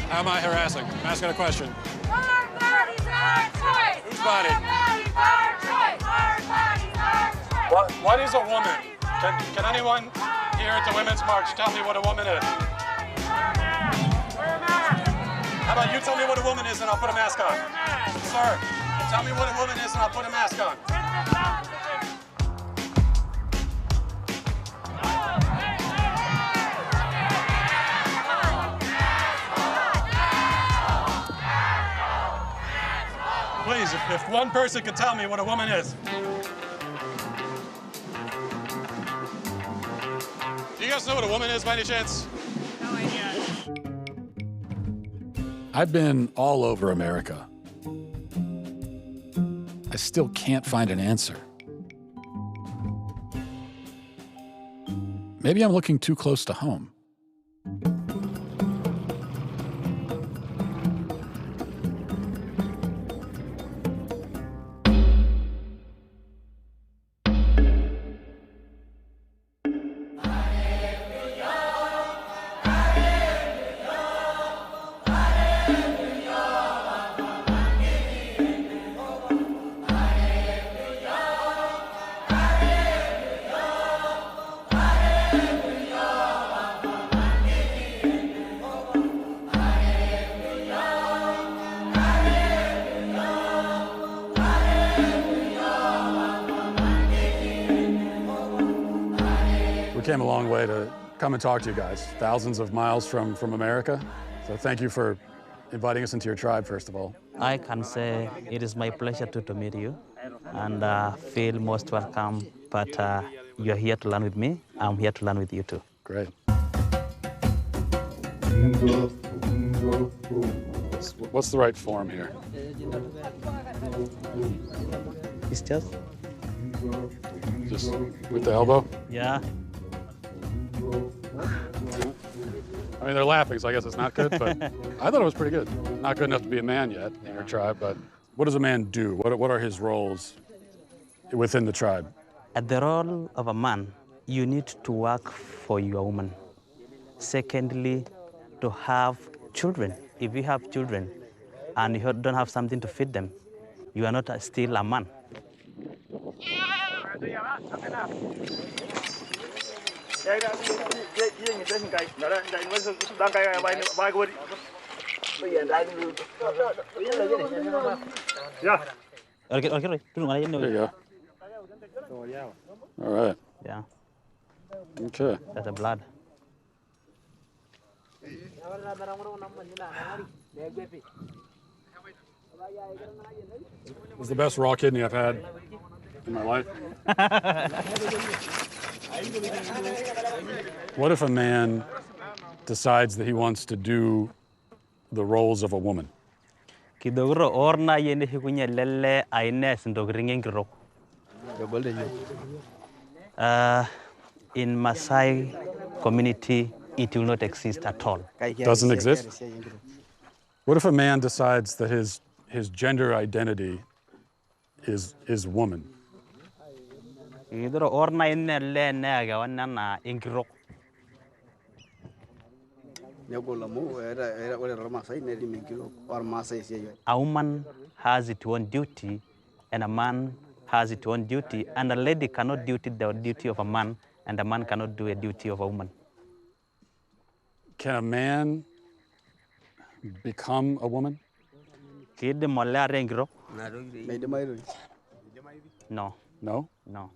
How am I harassing? I'm asking a question. Our bodies, our choice. Whose body? Our bodies, our choice. Our bodies, our choice. What is a woman? Can anyone here at the Women's March tell me what a woman is? How about you tell me what a woman is and I'll put a mask on? Sir, tell me what a woman is and I'll put a mask on. Please, if one person could tell me what a woman is. Do you guys know what a woman is by any chance? No idea. I've been all over America. I still can't find an answer. Maybe I'm looking too close to home. Came a long way to come and talk to you guys, thousands of miles from America. So thank you for inviting us into your tribe, first of all. I can say it is my pleasure to meet you and feel most welcome, but you're here to learn with me. I'm here to learn with you too. Great. What's the right form here? It's just with the elbow? Yeah. I mean, they're laughing, so I guess it's not good, but I thought it was pretty good. Not good enough to be a man yet in your tribe, but what does a man do? What are his roles within the tribe? The role of a man you need to work for your woman. Secondly, to have children. If you have children and you don't have something to feed them, you are not still a man. Okay, there you go. All right. Yeah. Okay. That's the blood. It was the best raw kidney I've had in my life. What if a man decides that he wants to do the roles of a woman? Kidogro orna yene hikunya lele aines ndogringen gro. In Maasai community, it will not exist at all. Doesn't exist? What if a man decides that his gender identity is woman? Kidogro orna yene le nega wanana ingro. A woman has its own duty, and a man has its own duty, and a lady cannot do the duty of a man, and a man cannot do a duty of a woman. Can a man become a woman? No. No? No.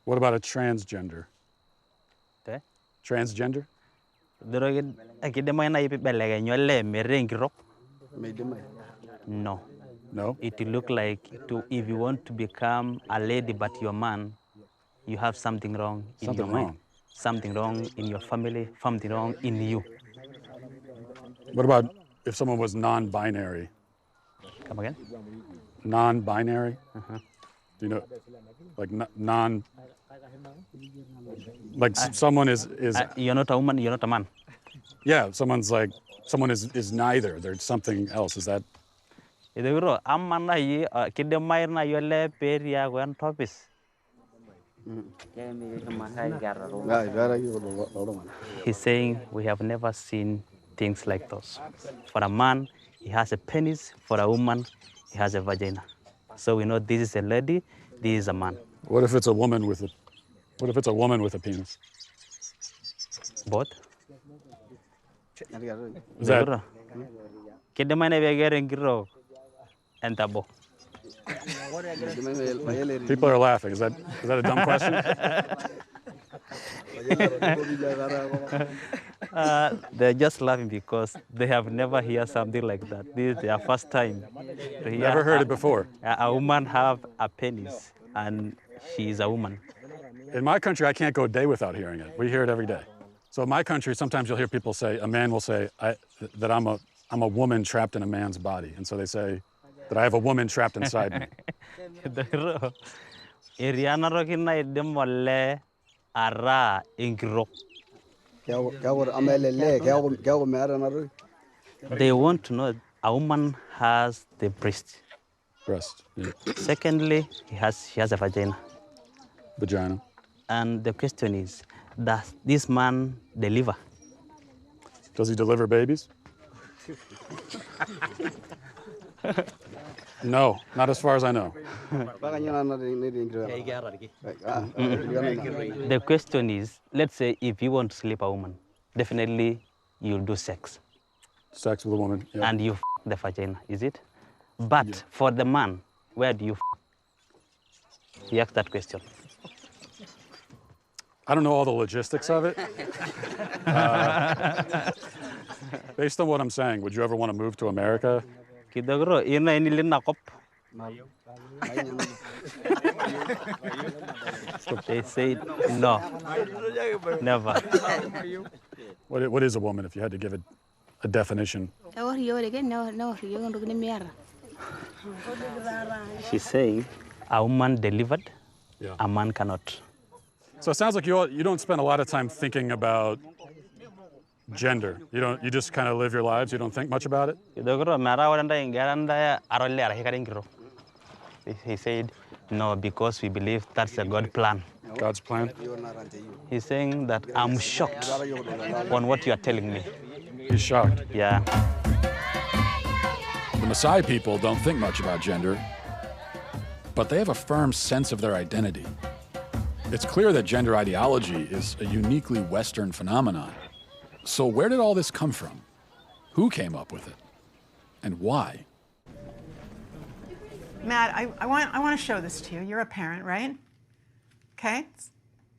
What about a transgender? Transgender? No. No? It will look like if you want to become a lady but you're a man, you have something wrong in your mind. Something wrong in your family, something wrong in you. What about if someone was non-binary? Come again? Non-binary? Do you know, like non... Like someone is you're not a woman, you're not a man. Yeah, someone is neither. There's something else. Is that? He's saying we have never seen things like those. For a man, he has a penis. For a woman, he has a vagina. So we know this is a lady, this is a man. What if it's a woman with a? What if it's a woman with a penis? Both. Is that? People are laughing. Is that a dumb question? They're just laughing because they have never heard something like that. This is their first time to hear. Never heard it before. A woman have a penis, and she is a woman. In my country, I can't go a day without hearing it. We hear it every day. So in my country, sometimes you'll hear people say, a man will say that I'm a woman trapped in a man's body, and so they say that I have a woman trapped inside me. They want to know a woman has the breast. Breast. Yeah. Secondly, she has a vagina. Vagina. And the question is, does this man deliver? Does he deliver babies? No, not as far as I know. The question is, let's say if you want to sleep a woman, definitely you'll do sex. Sex with a woman, yeah. And you f the vagina, is it? But for the man, where do you f? He asked that question. I don't know all the logistics of it. Based on what I'm saying, would you ever want to move to America? They said no, never. What is a woman, if you had to give it a definition? She's saying a woman delivered, a man cannot. So it sounds like you don't spend a lot of time thinking about gender. You just kind of live your lives. You don't think much about it. He said, no, because we believe that's a God plan. God's plan? He's saying that I'm shocked on what you are telling me. He's shocked? Yeah. The Maasai people don't think much about gender, but they have a firm sense of their identity. It's clear that gender ideology is a uniquely Western phenomenon. So where did all this come from? Who came up with it? And why? Matt, I want to show this to you. You're a parent, right? Okay?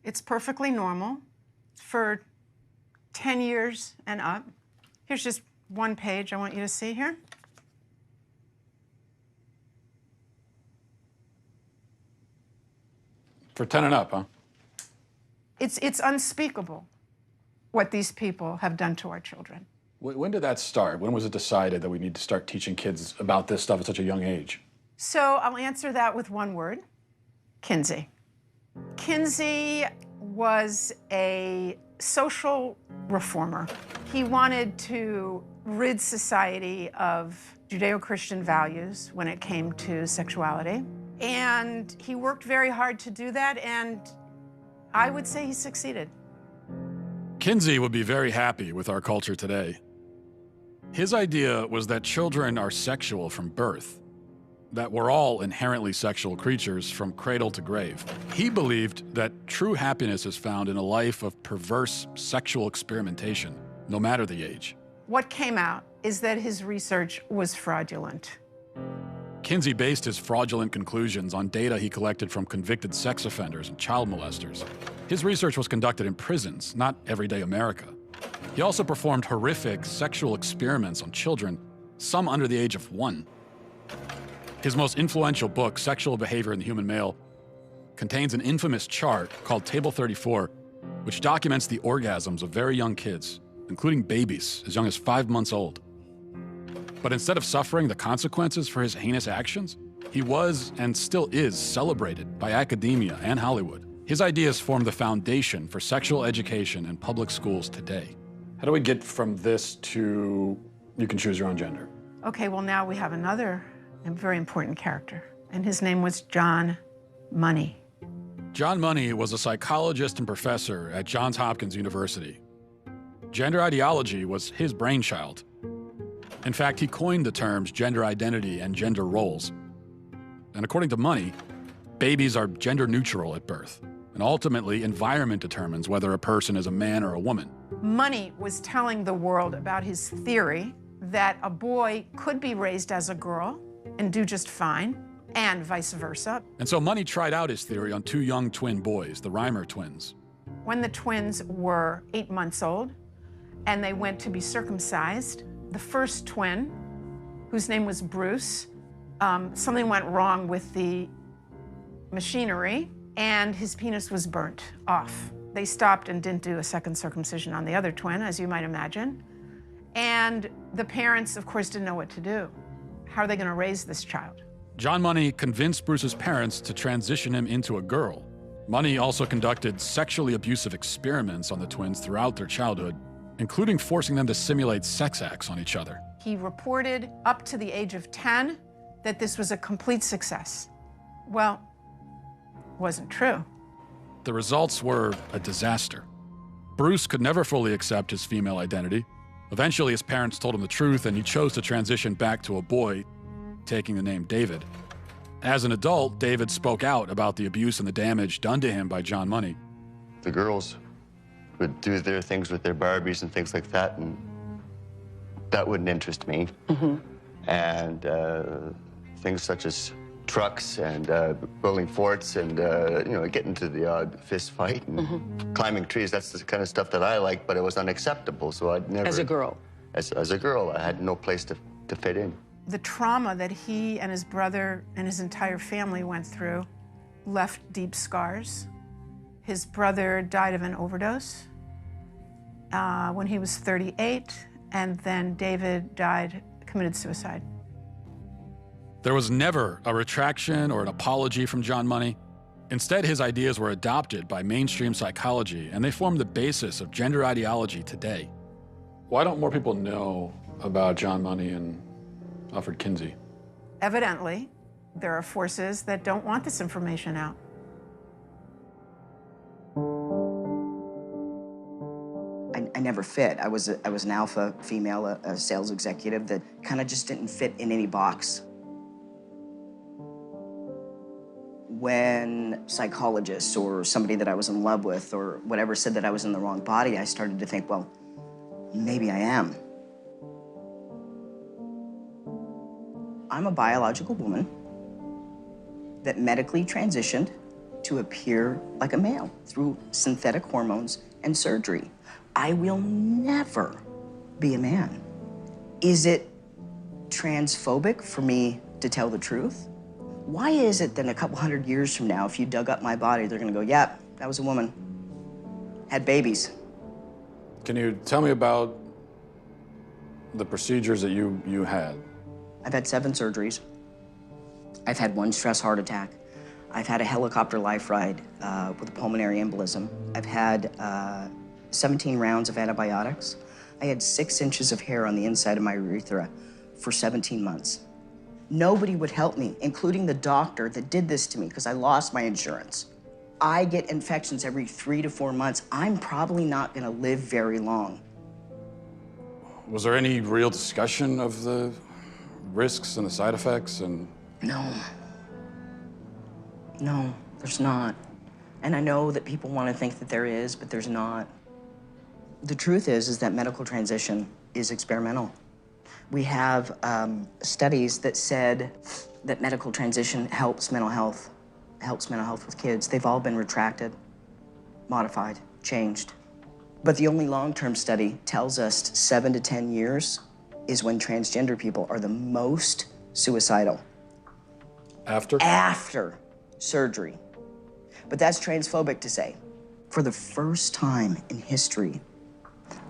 It's perfectly normal for 10 years and up. Here's just one page I want you to see here. For 10 and up, huh? It's unspeakable what these people have done to our children. When did that start? When was it decided that we need to start teaching kids about this stuff at such a young age? So I'll answer that with one word: Kinsey. Kinsey was a social reformer. He wanted to rid society of Judeo-Christian values when it came to sexuality. And he worked very hard to do that, and I would say he succeeded. Kinsey would be very happy with our culture today. His idea was that children are sexual from birth, that we're all inherently sexual creatures from cradle to grave. He believed that true happiness is found in a life of perverse sexual experimentation, no matter the age. What came out is that his research was fraudulent. Kinsey based his fraudulent conclusions on data he collected from convicted sex offenders and child molesters. His research was conducted in prisons, not everyday America. He also performed horrific sexual experiments on children, some under the age of 1. His most influential book, Sexual Behavior in the Human Male, contains an infamous chart called Table 34, which documents the orgasms of very young kids, including babies as young as 5 months old. But instead of suffering the consequences for his heinous actions, he was and still is celebrated by academia and Hollywood. His ideas form the foundation for sexual education in public schools today. How do we get from this to you can choose your own gender? Okay, well now we have another very important character, and his name was John Money. John Money was a psychologist and professor at Johns Hopkins University. Gender ideology was his brainchild. In fact, he coined the terms gender identity and gender roles. And according to Money, babies are gender neutral at birth, and ultimately environment determines whether a person is a man or a woman. Money was telling the world about his theory that a boy could be raised as a girl and do just fine, and vice versa. And so Money tried out his theory on 2 young twin boys, the Reimer twins. When the twins were 8 months old and they went to be circumcised, the first twin, whose name was Bruce, something went wrong with the machinery and his penis was burnt off. They stopped and didn't do a second circumcision on the other twin, as you might imagine. And the parents, of course, didn't know what to do. How are they going to raise this child? John Money convinced Bruce's parents to transition him into a girl. Money also conducted sexually abusive experiments on the twins throughout their childhood, including forcing them to simulate sex acts on each other. He reported up to the age of 10 that this was a complete success. Well, wasn't true. The results were a disaster. Bruce could never fully accept his female identity. Eventually, his parents told him the truth, and he chose to transition back to a boy, taking the name David. As an adult, David spoke out about the abuse and the damage done to him by John Money. The girls would do their things with their Barbies and things like that, and that wouldn't interest me. And things such as trucks and building forts and, you know, getting to the odd fist fight and climbing trees. That's the kind of stuff that I like, but it was unacceptable, so I'd never... As a girl? As a girl, I had no place to fit in. The trauma that he and his brother and his entire family went through left deep scars. His brother died of an overdose when he was 38, and then David committed suicide. There was never a retraction or an apology from John Money. Instead, his ideas were adopted by mainstream psychology, and they form the basis of gender ideology today. Why don't more people know about John Money and Alfred Kinsey? Evidently, There are forces that don't want this information out. I never fit. I was an alpha female, a sales executive that kind of just didn't fit in any box. When psychologists or somebody that I was in love with or whatever said that I was in the wrong body, I started to think, well, maybe I am. I'm a biological woman that medically transitioned to appear like a male through synthetic hormones and surgery. I will never be a man. Is it transphobic for me to tell the truth? Why is it that a couple hundred years from now, if you dug up my body, they're gonna go, yeah, that was a woman, had babies. Can you tell me about the procedures that you had? I've had 7 surgeries. I've had 1 stress heart attack. I've had a helicopter life ride with a pulmonary embolism. I've had 17 rounds of antibiotics. I had 6 inches of hair on the inside of my urethra for 17 months. Nobody would help me, including the doctor that did this to me because I lost my insurance. I get infections every 3 to 4 months. I'm probably not gonna live very long. Was there any real discussion of the risks and the side effects and? No, there's not. And I know that people want to think that there is, but there's not. The truth is that medical transition is experimental. We have studies that said that medical transition helps mental health with kids. They've all been retracted, modified, changed. But the only long-term study tells us 7 to 10 years is when transgender people are the most suicidal. After? After surgery. But that's transphobic to say. For the first time in history,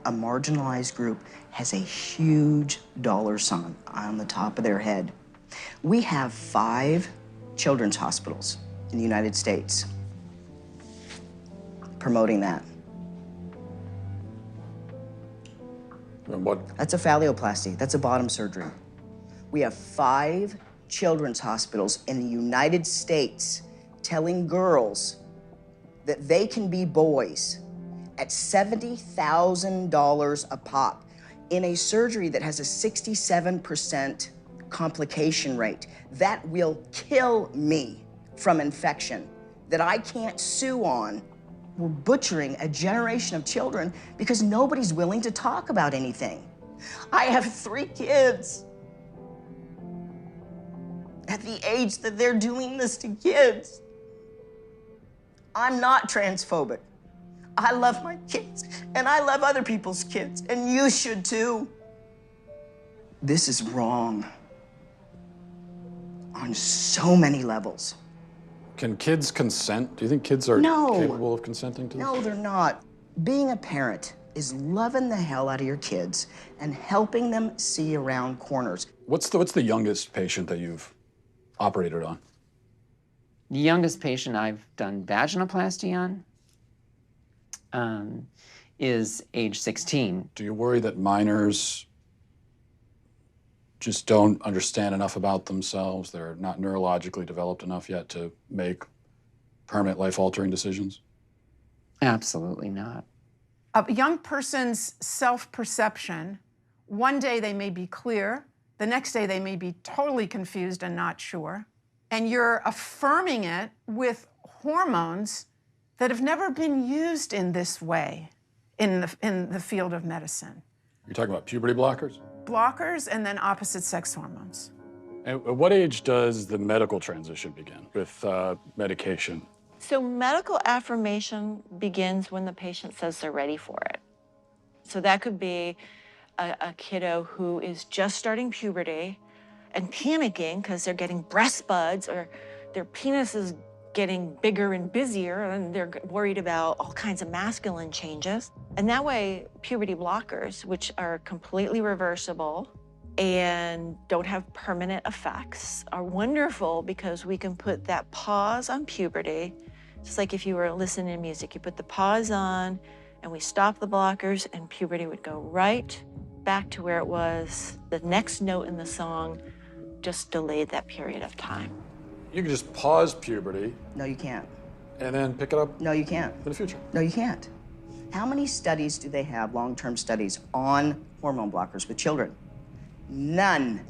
a marginalized group has a huge dollar sign on the top of their head. We have 5 children's hospitals in the United States promoting that. And what? That's a phalloplasty. That's a bottom surgery. We have 5 children's hospitals in the United States telling girls that they can be boys at $70,000 a pop in a surgery that has a 67% complication rate. That will kill me from infection, that I can't sue on. We're butchering a generation of children because nobody's willing to talk about anything. I have 3 kids. At the age that they're doing this to kids. I'm not transphobic. I love my kids, and I love other people's kids, and you should too. This is wrong on so many levels. Can kids consent? Do you think kids are capable of consenting to this? No, they're not. Being a parent is loving the hell out of your kids and helping them see around corners. What's the youngest patient that you've operated on? The youngest patient I've done vaginoplasty on is age 16. Do you worry that minors just don't understand enough about themselves? They're not neurologically developed enough yet to make permanent life-altering decisions? Absolutely not. A young person's self-perception, one day they may be clear, the next day they may be totally confused and not sure, and you're affirming it with hormones that have never been used in this way in the field of medicine. You're talking about puberty blockers? Blockers and then opposite sex hormones. And at what age does the medical transition begin with medication? So medical affirmation begins when the patient says they're ready for it. So that could be a kiddo who is just starting puberty and panicking because they're getting breast buds or their penis is getting bigger and busier and they're worried about all kinds of masculine changes. And that way, puberty blockers, which are completely reversible and don't have permanent effects, are wonderful because we can put that pause on puberty. Just like if you were listening to music, you put the pause on and we stop the blockers and puberty would go right back to where it was. The next note in the song just delayed that period of time. You can just pause puberty. No, you can't. And then pick it up. No, you can't. In the future. No, you can't. How many studies do they have, long-term studies, on hormone blockers with children? None.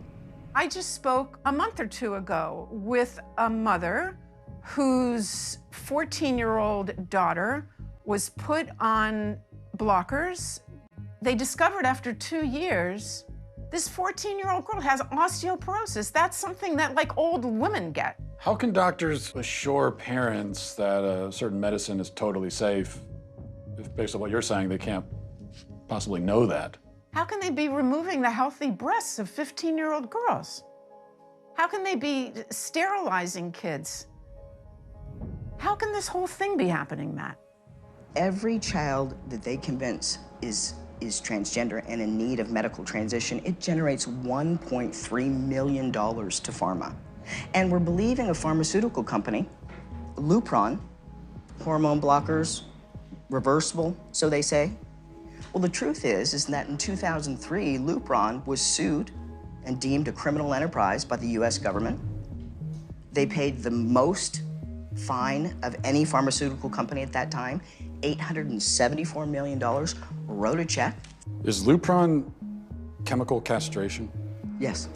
I just spoke a month or two ago with a mother whose 14-year-old daughter was put on blockers. They discovered after 2 years, this 14-year-old girl has osteoporosis. That's something that, like, old women get. How can doctors assure parents that a certain medicine is totally safe if, based on what you're saying, they can't possibly know that? How can they be removing the healthy breasts of 15-year-old girls? How can they be sterilizing kids? How can this whole thing be happening, Matt? Every child that they convince is transgender and in need of medical transition, it generates $1.3 million to pharma. And we're believing a pharmaceutical company, Lupron, hormone blockers, reversible, so they say. Well, the truth is that in 2003, Lupron was sued and deemed a criminal enterprise by the US government. They paid the most fine of any pharmaceutical company at that time, $874 million, wrote a check. Is Lupron chemical castration? Yes.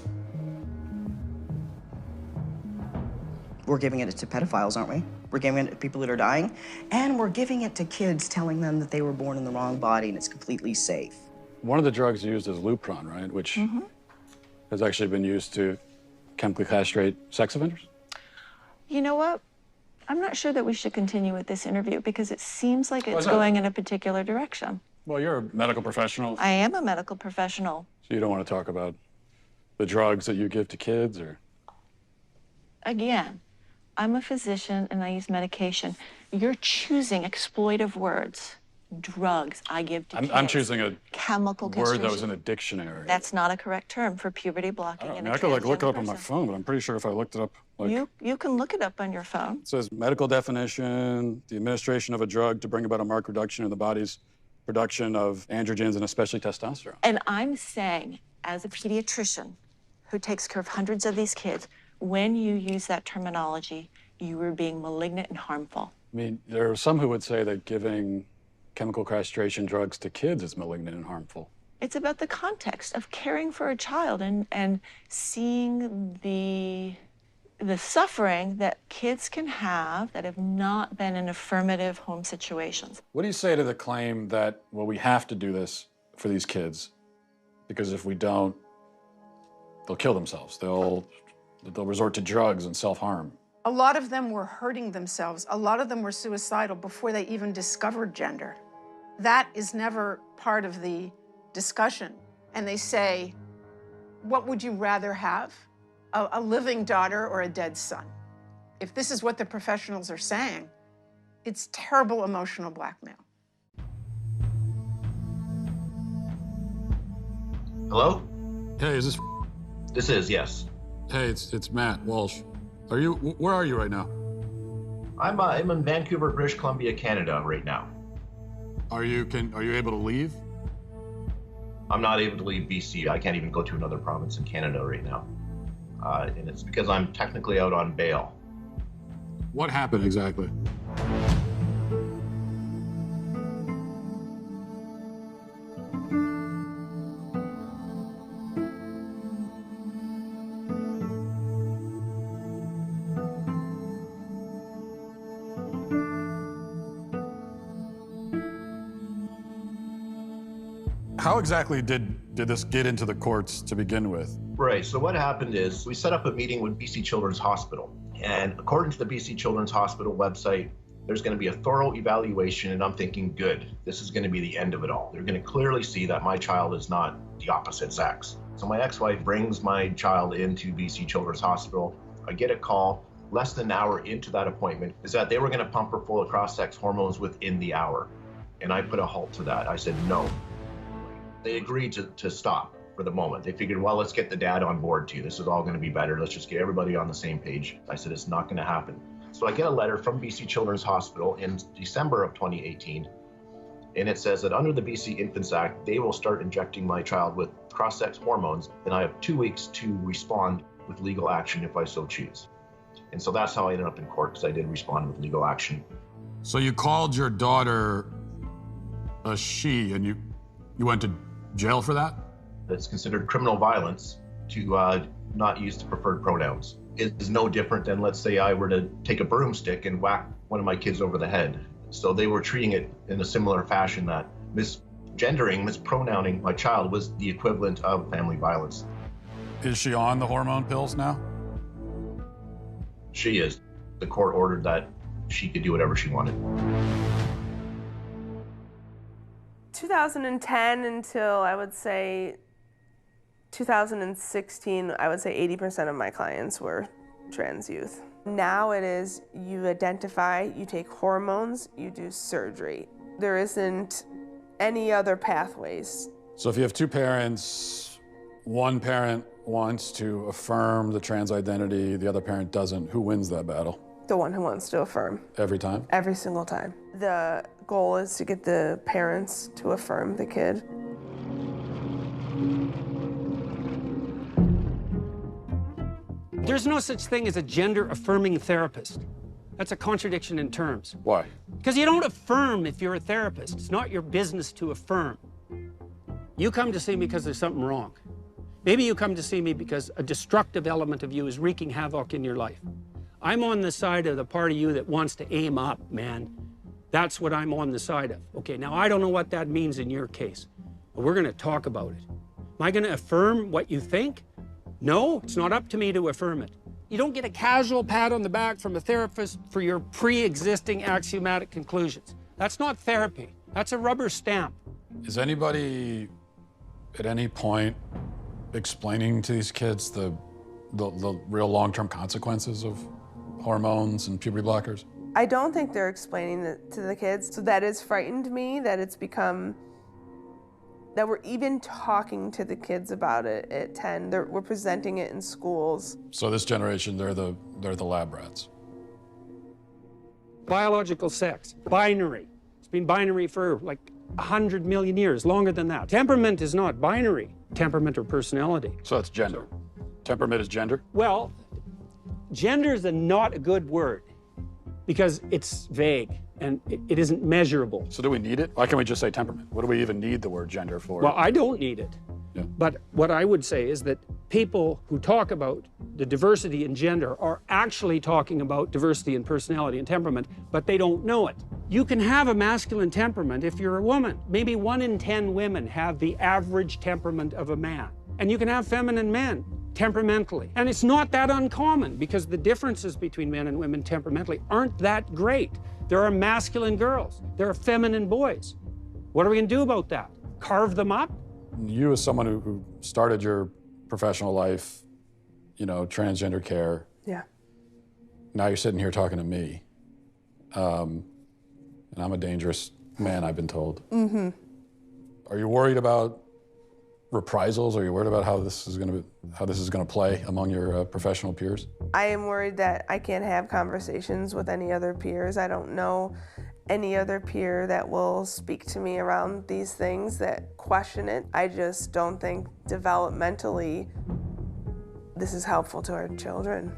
We're giving it to pedophiles, aren't we? We're giving it to people that are dying, and we're giving it to kids, telling them that they were born in the wrong body and it's completely safe. One of the drugs used is Lupron, right? Which has actually been used to chemically castrate sex offenders? You know what? I'm not sure that we should continue with this interview because it seems like it's going in a particular direction. Well, you're a medical professional. I am a medical professional. So you don't want to talk about the drugs that you give to kids, or? Again, I'm a physician and I use medication. You're choosing exploitive words. Drugs I give to kids. I'm choosing a chemical word that was in a dictionary. That's not a correct term for puberty blocking. I could like look it up on my phone, but I'm pretty sure if I looked it up, like you can look it up on your phone. It says medical definition: the administration of a drug to bring about a marked reduction in the body's production of androgens and especially testosterone. And I'm saying, as a pediatrician who takes care of hundreds of these kids, when you use that terminology, you are being malignant and harmful. I mean, there are some who would say that giving chemical castration drugs to kids is malignant and harmful. It's about the context of caring for a child and seeing the suffering that kids can have that have not been in affirmative home situations. What do you say to the claim that, well, we have to do this for these kids because if we don't, they'll kill themselves. They'll resort to drugs and self-harm. A lot of them were hurting themselves. A lot of them were suicidal before they even discovered gender. That is never part of the discussion. And they say, what would you rather have? A living daughter or a dead son? If this is what the professionals are saying, it's terrible emotional blackmail. Hello? Hey, is this? This is, yes. Hey, it's Matt Walsh. Where are you right now? I'm in Vancouver, British Columbia, Canada right now. Are you able to leave? I'm not able to leave BC. I can't even go to another province in Canada right now. And it's because I'm technically out on bail. What happened exactly? How exactly did this get into the courts to begin with? Right, so what happened is we set up a meeting with BC Children's Hospital. And according to the BC Children's Hospital website, there's going to be a thorough evaluation, and I'm thinking, good, this is going to be the end of it all. They're going to clearly see that my child is not the opposite sex. So my ex-wife brings my child into BC Children's Hospital. I get a call less than an hour into that appointment is that they were going to pump her full of cross-sex hormones within the hour. And I put a halt to that. I said, no. They agreed to stop for the moment. They figured, well, let's get the dad on board too. This is all going to be better. Let's just get everybody on the same page. I said, it's not going to happen. So I get a letter from BC Children's Hospital in December of 2018, and it says that under the BC Infants Act, they will start injecting my child with cross-sex hormones, and I have 2 weeks to respond with legal action if I so choose. And so that's how I ended up in court, because I did respond with legal action. So you called your daughter a she, and you went to jail for that? It's considered criminal violence to not use the preferred pronouns. It is no different than, let's say, I were to take a broomstick and whack one of my kids over the head. So they were treating it in a similar fashion, that misgendering, mispronouncing my child was the equivalent of family violence. Is she on the hormone pills now? She is. The court ordered that she could do whatever she wanted. 2010 until, I would say, 2016, I would say 80% of my clients were trans youth. Now it is, you identify, you take hormones, you do surgery. There isn't any other pathways. So if you have two parents, one parent wants to affirm the trans identity, the other parent doesn't, who wins that battle? The one who wants to affirm. Every time? Every single time. The goal is to get the parents to affirm the kid. There's no such thing as a gender-affirming therapist. That's a contradiction in terms. Why? Because you don't affirm if you're a therapist. It's not your business to affirm. You come to see me because there's something wrong. Maybe you come to see me because a destructive element of you is wreaking havoc in your life. I'm on the side of the part of you that wants to aim up, man. That's what I'm on the side of. Okay, now I don't know what that means in your case, but we're gonna talk about it. Am I gonna affirm what you think? No, it's not up to me to affirm it. You don't get a casual pat on the back from a therapist for your pre-existing axiomatic conclusions. That's not therapy. That's a rubber stamp. Is anybody at any point explaining to these kids the real long-term consequences of hormones and puberty blockers? I don't think they're explaining it to the kids, so that has frightened me, that it's become, that we're even talking to the kids about it at 10. We're presenting it in schools. So this generation, they're the lab rats. Biological sex, binary. It's been binary for like 100 million years, longer than that. Temperament is not binary, temperament or personality. So it's gender. Temperament is gender? Well, gender is not a good word because it's vague and it isn't measurable. So do we need it? Why can't we just say temperament? What do we even need the word gender for? Well, I don't need it. Yeah. But what I would say is that people who talk about the diversity in gender are actually talking about diversity in personality and temperament, but they don't know it. You can have a masculine temperament if you're a woman. Maybe 1 in 10 women have the average temperament of a man. And you can have feminine men temperamentally. And it's not that uncommon because the differences between men and women temperamentally aren't that great. There are masculine girls. There are feminine boys. What are we gonna do about that? Carve them up? You as someone who started your professional life, you know, transgender care. Yeah. Now you're sitting here talking to me. And I'm a dangerous man, I've been told. Mm-hmm. Are you worried about reprisals? Are you worried about how this is gonna play among your professional peers? I am worried that I can't have conversations with any other peers. I don't know any other peer that will speak to me around these things, that question it. I just don't think developmentally this is helpful to our children.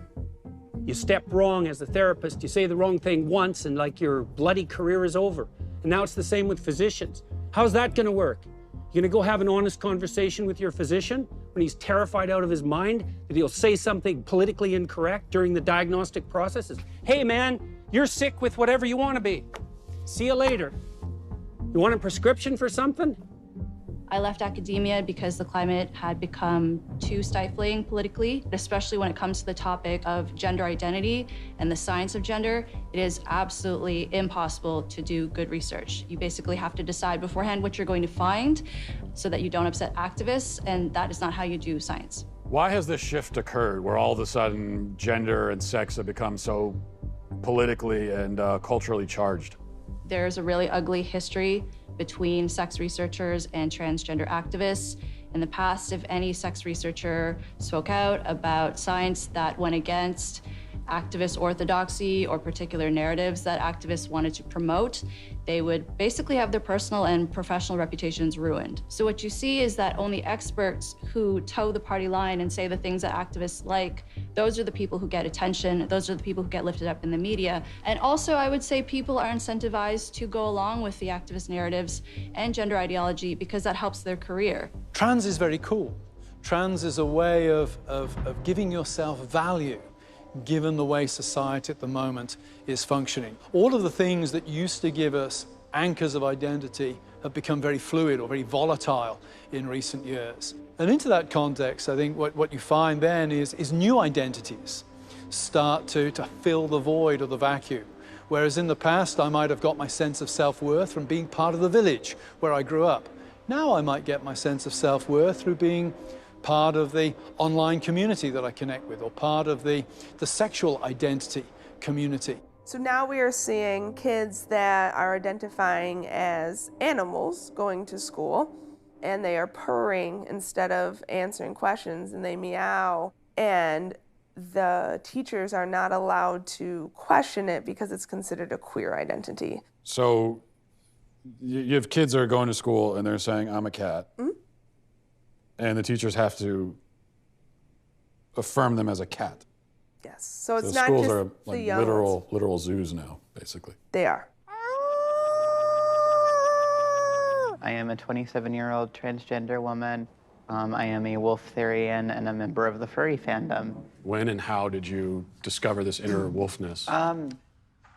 You step wrong as a therapist, you say the wrong thing once and like your bloody career is over. And now it's the same with physicians. How's that gonna work? You're gonna go have an honest conversation with your physician when he's terrified out of his mind that he'll say something politically incorrect during the diagnostic processes? Hey man, you're sick with whatever you wanna be. See you later. You want a prescription for something? I left academia because the climate had become too stifling politically, especially when it comes to the topic of gender identity and the science of gender. It is absolutely impossible to do good research. You basically have to decide beforehand what you're going to find so that you don't upset activists, and that is not how you do science. Why has this shift occurred where all of a sudden gender and sex have become so politically and culturally charged? There's a really ugly history between sex researchers and transgender activists. In the past, if any sex researcher spoke out about science that went against activist orthodoxy or particular narratives that activists wanted to promote, they would basically have their personal and professional reputations ruined. So what you see is that only experts who toe the party line and say the things that activists like, those are the people who get attention, those are the people who get lifted up in the media. And also, I would say people are incentivized to go along with the activist narratives and gender ideology because that helps their career. Trans is very cool. Trans is a way of giving yourself value, given the way society at the moment is functioning. All of the things that used to give us anchors of identity have become very fluid or very volatile in recent years. And into that context, I think what you find then is new identities start to fill the void or the vacuum. Whereas in the past, I might have got my sense of self-worth from being part of the village where I grew up. Now I might get my sense of self-worth through being part of the online community that I connect with, or part of the sexual identity community. So now we are seeing kids that are identifying as animals going to school, and they are purring instead of answering questions, and they meow, and the teachers are not allowed to question it because it's considered a queer identity. So you have kids that are going to school and they're saying, I'm a cat. Mm-hmm. And the teachers have to affirm them as a cat. Yes, so it's the not schools just are like the young ones. literal zoos now, basically. They are. I am a 27-year-old transgender woman. I am a wolf-therian and a member of the furry fandom. When and how did you discover this inner wolfness?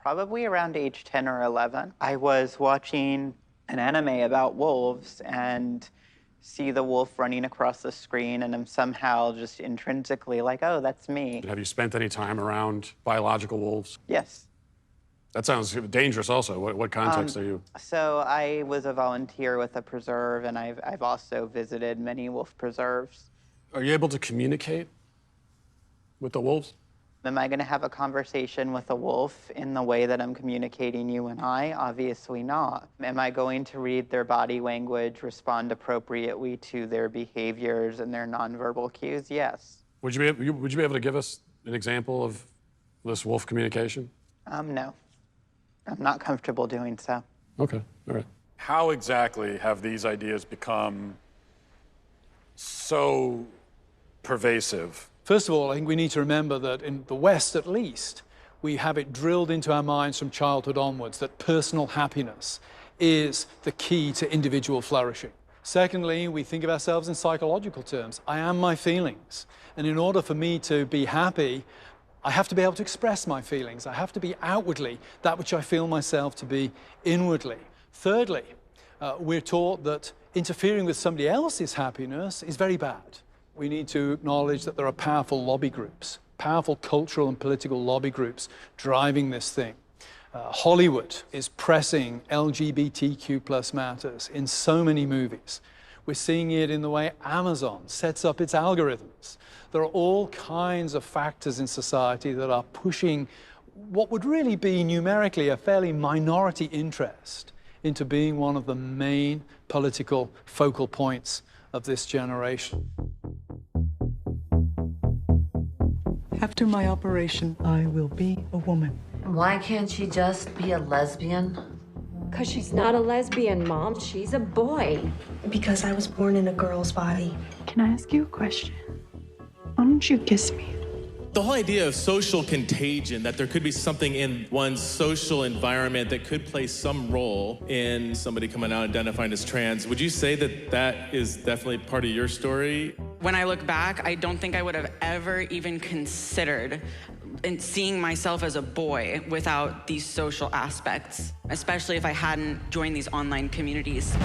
Probably around age 10 or 11. I was watching an anime about wolves and see the wolf running across the screen, and I'm somehow just intrinsically like, oh, that's me. Have you spent any time around biological wolves? Yes. That sounds dangerous also. What context are you? So I was a volunteer with a preserve, and I've also visited many wolf preserves. Are you able to communicate with the wolves? Am I going to have a conversation with a wolf in the way that I'm communicating you and I? Obviously not. Am I going to read their body language, respond appropriately to their behaviors and their nonverbal cues? Yes. Would you be able to give us an example of this wolf communication? No. I'm not comfortable doing so. Okay, all right. How exactly have these ideas become so pervasive? First of all, I think we need to remember that in the West, at least, we have it drilled into our minds from childhood onwards that personal happiness is the key to individual flourishing. Secondly, we think of ourselves in psychological terms. I am my feelings. And in order for me to be happy, I have to be able to express my feelings. I have to be outwardly that which I feel myself to be inwardly. Thirdly, we're taught that interfering with somebody else's happiness is very bad. We need to acknowledge that there are powerful lobby groups, powerful cultural and political lobby groups driving this thing. Hollywood is pressing LGBTQ+ matters in so many movies. We're seeing it in the way Amazon sets up its algorithms. There are all kinds of factors in society that are pushing what would really be numerically a fairly minority interest into being one of the main political focal points of this generation. After my operation, I will be a woman. Why can't she just be a lesbian? Because she's not a lesbian, Mom. She's a boy. Because I was born in a girl's body. Can I ask you a question? Why don't you kiss me? The whole idea of social contagion, that there could be something in one's social environment that could play some role in somebody coming out identifying as trans, would you say that that is definitely part of your story? When I look back, I don't think I would have ever even considered seeing myself as a boy without these social aspects, especially if I hadn't joined these online communities.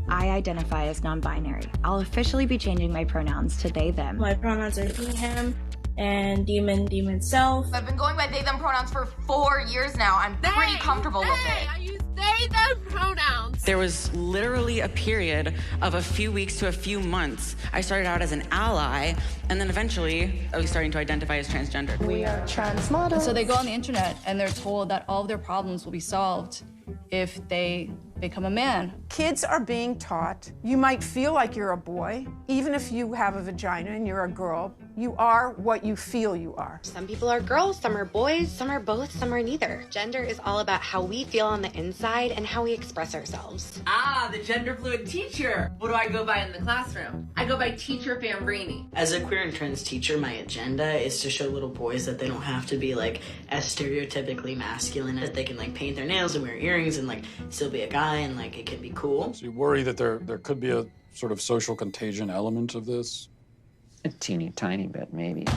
I identify as non-binary. I'll officially be changing my pronouns to they, them. My pronouns are he, him, and demon, self. I've been going by they, them pronouns for 4 years now. I'm pretty comfortable with it. I use they, them pronouns. There was literally a period of a few weeks to a few months. I started out as an ally, and then eventually I was starting to identify as transgender. We are trans models. So they go on the internet and they're told that all of their problems will be solved if they become a man. Kids are being taught you might feel like you're a boy, even if you have a vagina and you're a girl, You are what you feel you are. Some people are girls, some are boys, some are both, some are neither. Gender is all about how we feel on the inside and how we express ourselves. Ah, the gender fluid teacher. What do I go by in the classroom? I go by Teacher Fambrini. As a queer and trans teacher, my agenda is to show little boys that they don't have to be like as stereotypically masculine, that they can like paint their nails and wear earrings and like still be a guy and like it can be cool. So you worry that there could be a sort of social contagion element of this? A teeny tiny bit, maybe.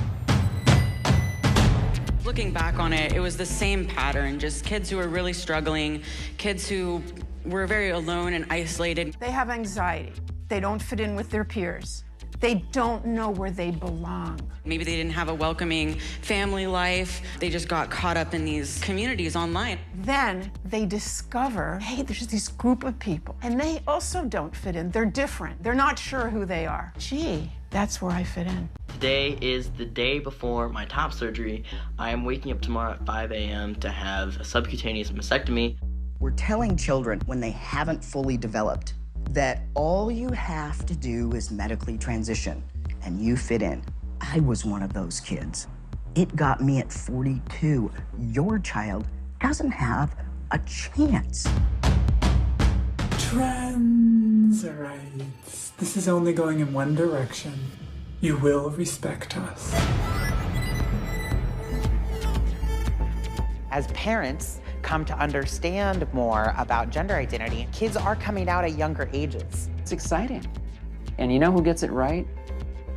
Looking back on it, it was the same pattern, just kids who were really struggling, kids who were very alone and isolated. They have anxiety. They don't fit in with their peers. They don't know where they belong. Maybe they didn't have a welcoming family life. They just got caught up in these communities online. Then they discover, hey, there's this group of people, and they also don't fit in. They're different. They're not sure who they are. Gee, that's where I fit in. Today is the day before my top surgery. I am waking up tomorrow at 5 a.m. to have a subcutaneous mastectomy. We're telling children when they haven't fully developed that all you have to do is medically transition and you fit in. I was one of those kids. It got me at 42. Your child doesn't have a chance. Trans rights. This is only going in one direction. You will respect us. As parents come to understand more about gender identity, kids are coming out at younger ages. It's exciting. And you know who gets it right?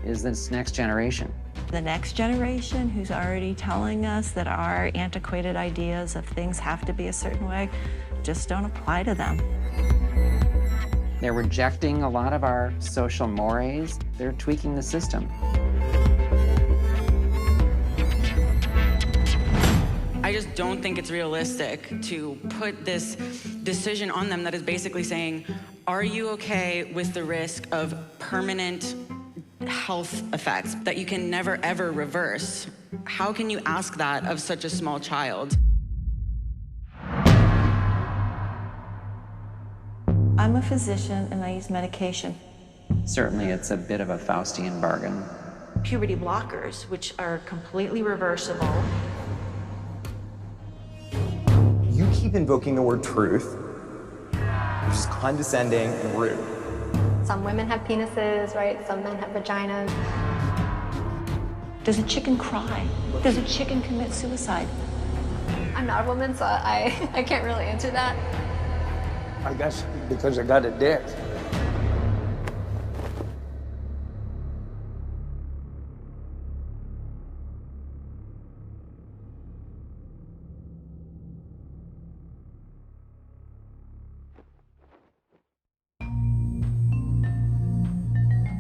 Is this next generation. The next generation who's already telling us that our antiquated ideas of things have to be a certain way just don't apply to them. They're rejecting a lot of our social mores. They're tweaking the system. I just don't think it's realistic to put this decision on them that is basically saying, are you okay with the risk of permanent health effects that you can never ever reverse? How can you ask that of such a small child? I'm a physician and I use medication. Certainly it's a bit of a Faustian bargain. Puberty blockers, which are completely reversible. You keep invoking the word truth, which is condescending and rude. Some women have penises, right? Some men have vaginas. Does a chicken cry? Does a chicken commit suicide? I'm not a woman, so I can't really answer that. I guess because I got a dick.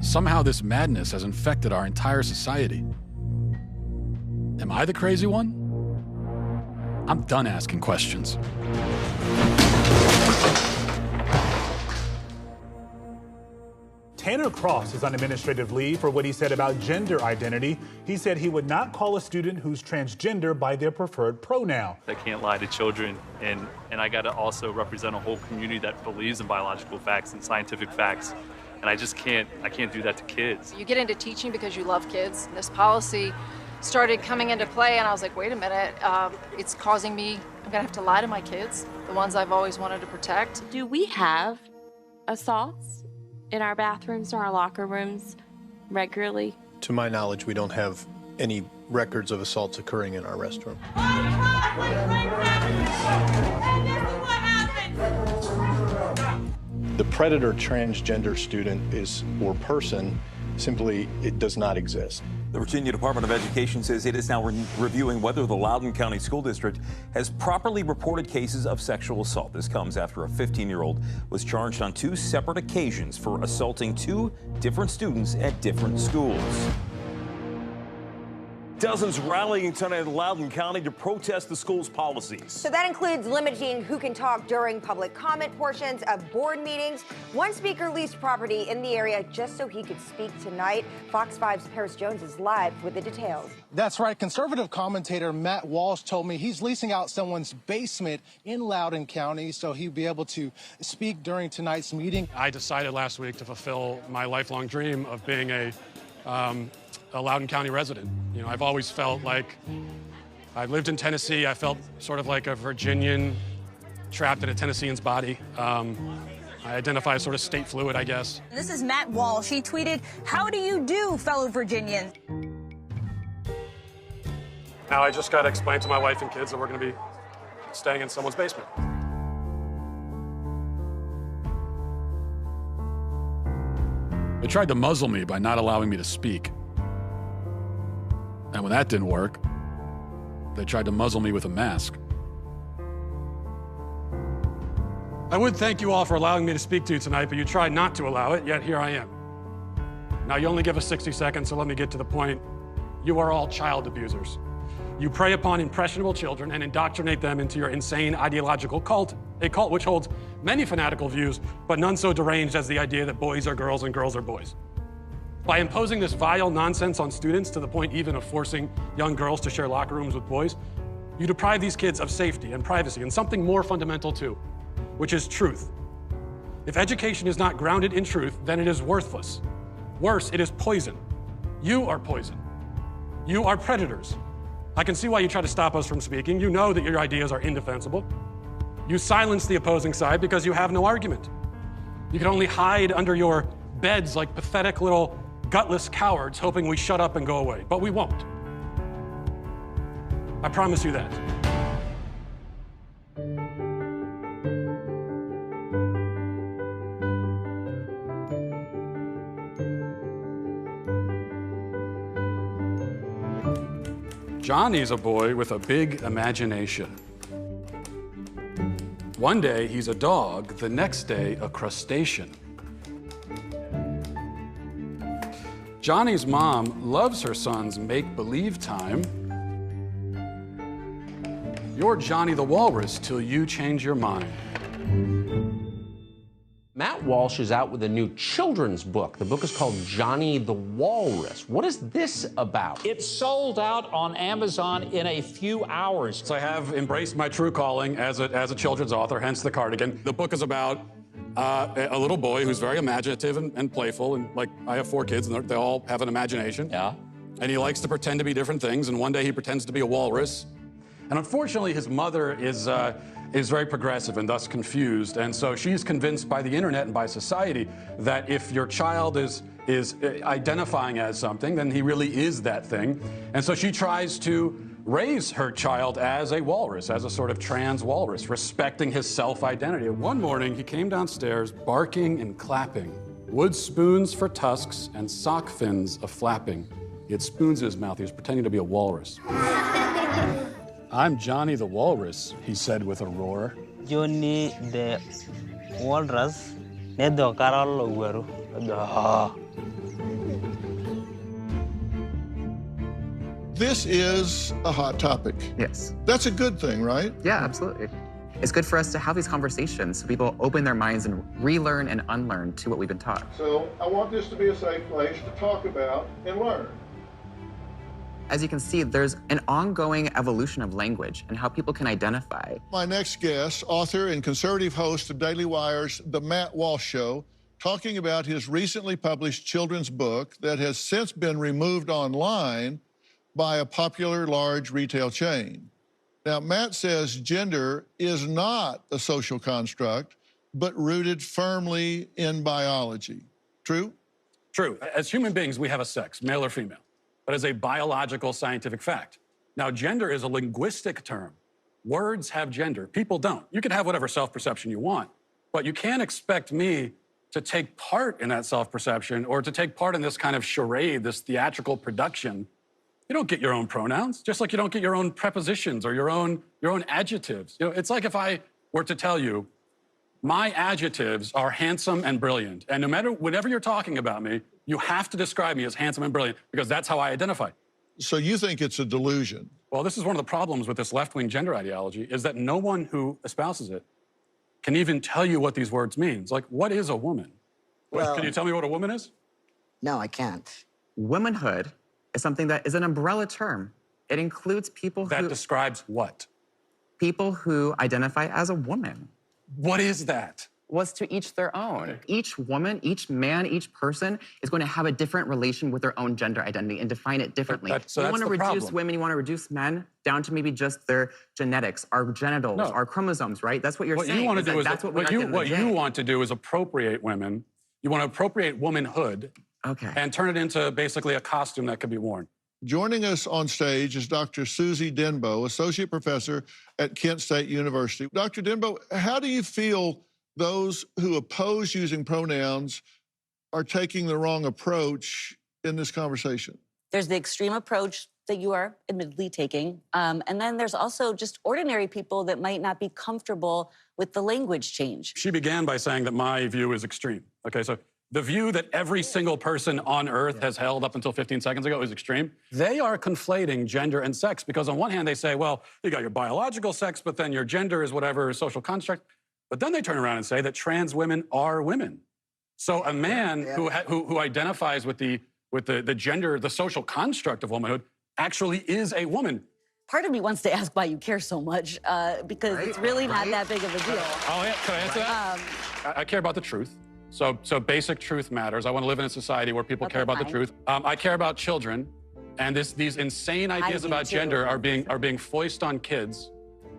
Somehow this madness has infected our entire society. Am I the crazy one? I'm done asking questions. Tanner Cross is on administrative leave for what he said about gender identity. He said he would not call a student who's transgender by their preferred pronoun. I can't lie to children, and I got to also represent a whole community that believes in biological facts and scientific facts. And I can't do that to kids. You get into teaching because you love kids. This policy started coming into play and I was like, wait a minute, it's causing me, I'm gonna have to lie to my kids, the ones I've always wanted to protect. Do we have assaults in our bathrooms or our locker rooms regularly? To my knowledge, we don't have any records of assaults occurring in our restroom. The predator transgender student or person, simply, it does not exist. The Virginia Department of Education says it is now reviewing whether the Loudoun County School District has properly reported cases of sexual assault. This comes after a 15-year-old was charged on 2 separate occasions for assaulting 2 different students at different schools. Dozens rallying tonight in Loudoun County to protest the school's policies. So that includes limiting who can talk during public comment portions of board meetings. One speaker leased property in the area just so he could speak tonight. Fox 5's Paris Jones is live with the details. That's right. Conservative commentator Matt Walsh told me he's leasing out someone's basement in Loudoun County so he'd be able to speak during tonight's meeting. I decided last week to fulfill my lifelong dream of being a a Loudoun County resident. You know, I've always felt like I lived in Tennessee. I felt sort of like a Virginian trapped in a Tennessean's body. I identify as sort of state fluid, I guess. This is Matt Walsh. He tweeted, "How do you do, fellow Virginians?" Now I just got to explain to my wife and kids that we're going to be staying in someone's basement. They tried to muzzle me by not allowing me to speak. And when that didn't work, they tried to muzzle me with a mask. I would thank you all for allowing me to speak to you tonight, but you tried not to allow it, yet here I am. Now, you only give us 60 seconds, so let me get to the point. You are all child abusers. You prey upon impressionable children and indoctrinate them into your insane ideological cult, a cult which holds many fanatical views, but none so deranged as the idea that boys are girls and girls are boys. By imposing this vile nonsense on students to the point even of forcing young girls to share locker rooms with boys, you deprive these kids of safety and privacy and something more fundamental too, which is truth. If education is not grounded in truth, then it is worthless. Worse, it is poison. You are poison. You are predators. I can see why you try to stop us from speaking. You know that your ideas are indefensible. You silence the opposing side because you have no argument. You can only hide under your beds like pathetic little gutless cowards hoping we shut up and go away, but we won't. I promise you that. Johnny's a boy with a big imagination. One day, he's a dog, the next day, a crustacean. Johnny's mom loves her son's make-believe time. You're Johnny the Walrus till you change your mind. Matt Walsh is out with a new children's book. The book is called Johnny the Walrus. What is this about? It sold out on Amazon in a few hours. So I have embraced my true calling as a children's author, hence the cardigan. The book is about a little boy who's very imaginative and playful, and like I have 4 kids, and they all have an imagination. Yeah. And he likes to pretend to be different things, and one day he pretends to be a walrus. And unfortunately, his mother is very progressive and thus confused, and so she's convinced by the internet and by society that if your child is identifying as something, then he really is that thing. And so she tries to raise her child as a walrus, as a sort of trans walrus, respecting his self-identity. One morning, he came downstairs barking and clapping, wood spoons for tusks and sock fins a-flapping. He had spoons in his mouth. He was pretending to be a walrus. I'm Johnny the Walrus, he said with a roar. Johnny the Walrus, This is a hot topic. Yes. That's a good thing, right? Yeah, absolutely. It's good for us to have these conversations so people open their minds and relearn and unlearn to what we've been taught. So I want this to be a safe place to talk about and learn. As you can see, there's an ongoing evolution of language and how people can identify. My next guest, author and conservative host of Daily Wire's The Matt Walsh Show, talking about his recently published children's book that has since been removed online by a popular large retail chain. Now, Matt says gender is not a social construct, but rooted firmly in biology. True? True. As human beings, we have a sex, male or female, but as a biological scientific fact. Now, gender is a linguistic term. Words have gender. People don't. You can have whatever self-perception you want, but you can't expect me to take part in that self-perception or to take part in this kind of charade, this theatrical production. You don't get your own pronouns, just like you don't get your own prepositions or your own adjectives. You know, it's like if I were to tell you, my adjectives are handsome and brilliant, and no matter whenever you're talking about me, you have to describe me as handsome and brilliant because that's how I identify. So you think it's a delusion? Well, this is one of the problems with this left-wing gender ideology is that no one who espouses it can even tell you what these words mean. Like, what is a woman? Well, can you tell me what a woman is? No, I can't. Womanhood is something that is an umbrella term. It includes people that describes what? People who identify as a woman. What is that? was to each their own. Each woman, each man, each person is going to have a different relation with their own gender identity and define it differently. So you that's want to the reduce problem. women, you want to reduce men down to maybe just their genetics, our genitals, our chromosomes, right? That's what you're saying. You want to do is that's what you want to do is appropriate women. You want to appropriate womanhood, and turn it into basically a costume that could be worn. Joining us on stage is Dr. Susie Denbo, Associate Professor at Kent State University. Dr. Denbo, how do you feel those who oppose using pronouns are taking the wrong approach in this conversation? There's the extreme approach that you are admittedly taking, and then there's also just ordinary people that might not be comfortable with the language change. She began by saying that my view is extreme. Okay, so the view that every single person on Earth has held up until 15 seconds ago is extreme. They are conflating gender and sex because on one hand they say, well, you got your biological sex, but then your gender is whatever social construct. But then they turn around and say that trans women are women. So a man who identifies with the gender, the social construct of womanhood, actually is a woman. Part of me wants to ask why you care so much, because it's really not that big of a deal. Oh, yeah, can I answer that? I care about the truth. So basic truth matters. I want to live in a society where people care about the truth. I care about children, and these insane ideas about gender are being foisted on kids,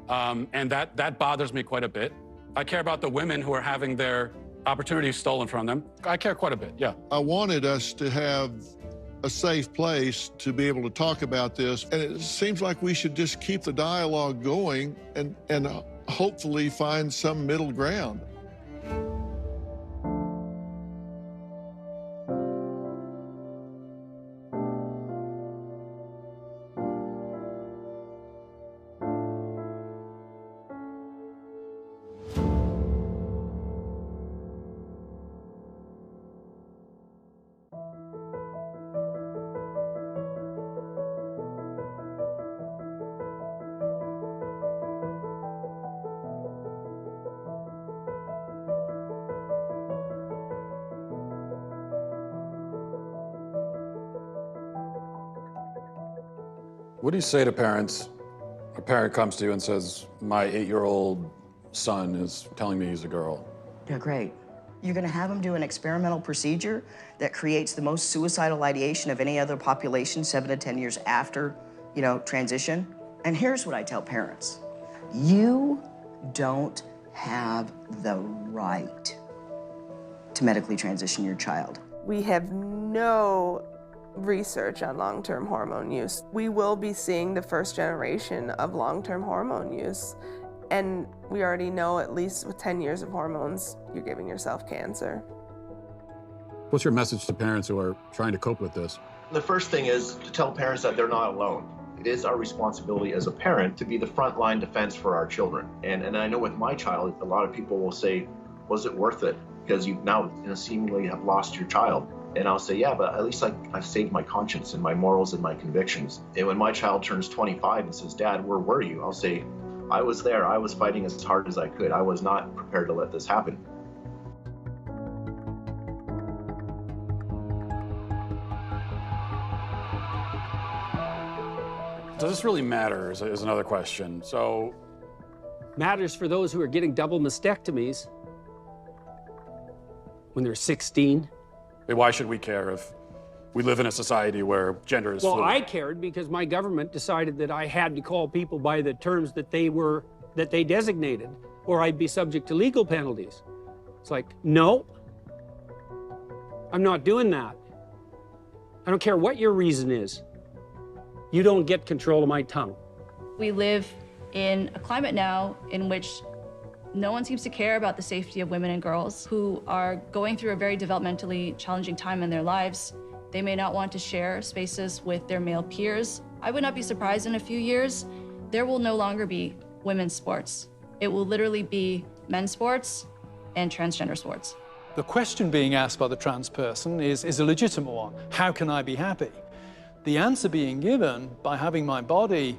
and that bothers me quite a bit. I care about the women who are having their opportunities stolen from them. I care quite a bit, yeah. I wanted us to have a safe place to be able to talk about this, and it seems like we should just keep the dialogue going and hopefully find some middle ground. What do you say to parents? A parent comes to you and says, my 8-year-old son is telling me he's a girl. Yeah, great. You're gonna have him do an experimental procedure that creates the most suicidal ideation of any other population 7 to 10 years after, transition. And here's what I tell parents. You don't have the right to medically transition your child. We have no research on long-term hormone use. We will be seeing the first generation of long-term hormone use. And we already know, at least with 10 years of hormones, you're giving yourself cancer. What's your message to parents who are trying to cope with this? The first thing is to tell parents that they're not alone. It is our responsibility as a parent to be the frontline defense for our children. And I know with my child, a lot of people will say, was it worth it? Because you now seemingly have lost your child. And I'll say, yeah, but at least I've saved my conscience and my morals and my convictions. And when my child turns 25 and says, Dad, where were you? I'll say, I was there. I was fighting as hard as I could. I was not prepared to let this happen. Does this really matter is another question. So, matters for those who are getting double mastectomies when they're 16. Why should we care if we live in a society where gender is fluid? Well, I cared because my government decided that I had to call people by the terms that they designated, or I'd be subject to legal penalties. It's like, no, I'm not doing that. I don't care what your reason is. You don't get control of my tongue. We live in a climate now in which no one seems to care about the safety of women and girls who are going through a very developmentally challenging time in their lives. They may not want to share spaces with their male peers. I would not be surprised in a few years, there will no longer be women's sports. It will literally be men's sports and transgender sports. The question being asked by the trans person is a legitimate one. How can I be happy? The answer being given by having my body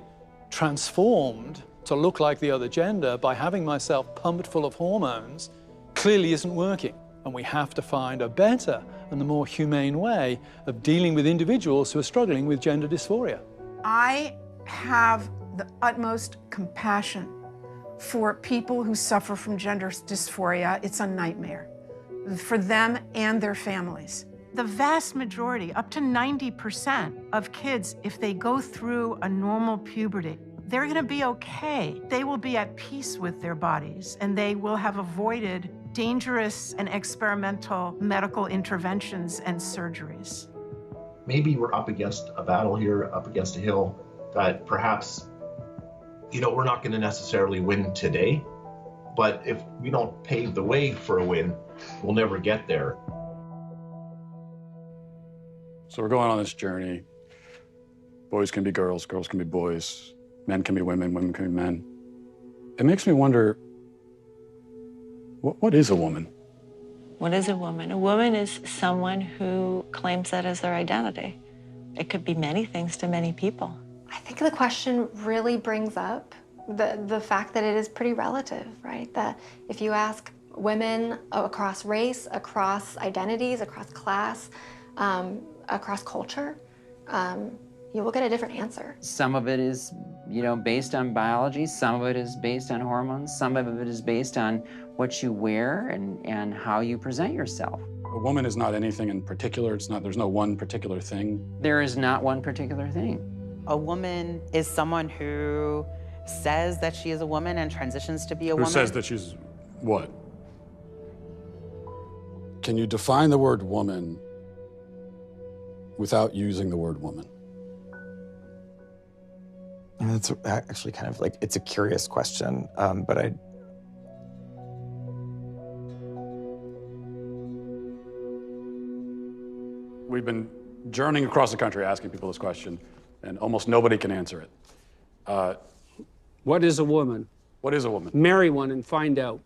transformed to look like the other gender, by having myself pumped full of hormones, clearly isn't working. And we have to find a better and a more humane way of dealing with individuals who are struggling with gender dysphoria. I have the utmost compassion For people who suffer from gender dysphoria, it's a nightmare for them and their families. The vast majority, up to 90% of kids, if they go through a normal puberty, they're gonna be okay. They will be at peace with their bodies, and they will have avoided dangerous and experimental medical interventions and surgeries. Maybe we're up against a battle here, up against a hill that perhaps, we're not gonna necessarily win today, but if we don't pave the way for a win, we'll never get there. So we're going on this journey. Boys can be girls, girls can be boys, men can be women, women can be men. It makes me wonder, what is a woman? What is a woman? A woman is someone who claims that as their identity. It could be many things to many people. I think the question really brings up the fact that it is pretty relative, right? That if you ask women across race, across identities, across class, across culture, you will get a different answer. Some of it is, based on biology. Some of it is based on hormones. Some of it is based on what you wear and how you present yourself. A woman is not anything in particular. There's no one particular thing. There is not one particular thing. A woman is someone who says that she is a woman and transitions to be a woman. Who says that she's what? Can you define the word woman without using the word woman? It's actually kind of like, it's a curious question, but We've been journeying across the country asking people this question, and almost nobody can answer it. What is a woman? What is a woman? Marry one and find out.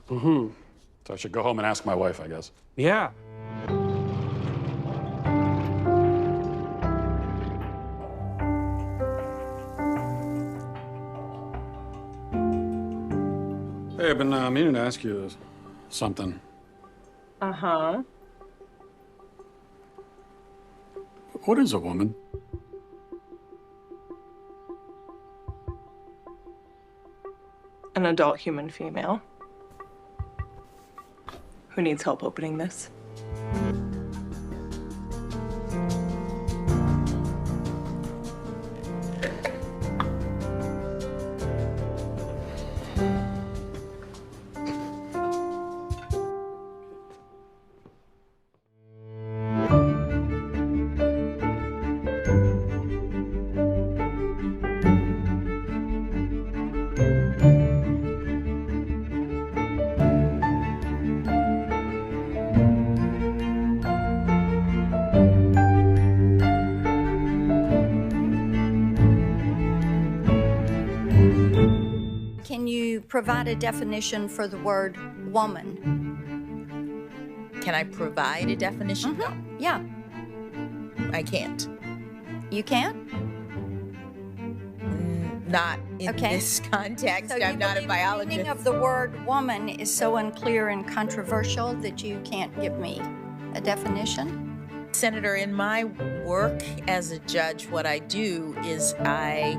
So I should go home and ask my wife, I guess. Yeah. Hey, I've been meaning to ask you something. Uh-huh. What is a woman? An adult human female who needs help opening this. Provide a definition for the word woman. Can I provide a definition? No. Yeah. I can't. You can't? Not in this context. So I'm not a biologist. The meaning of the word woman is so unclear and controversial that you can't give me a definition? Senator, in my work as a judge, what I do is I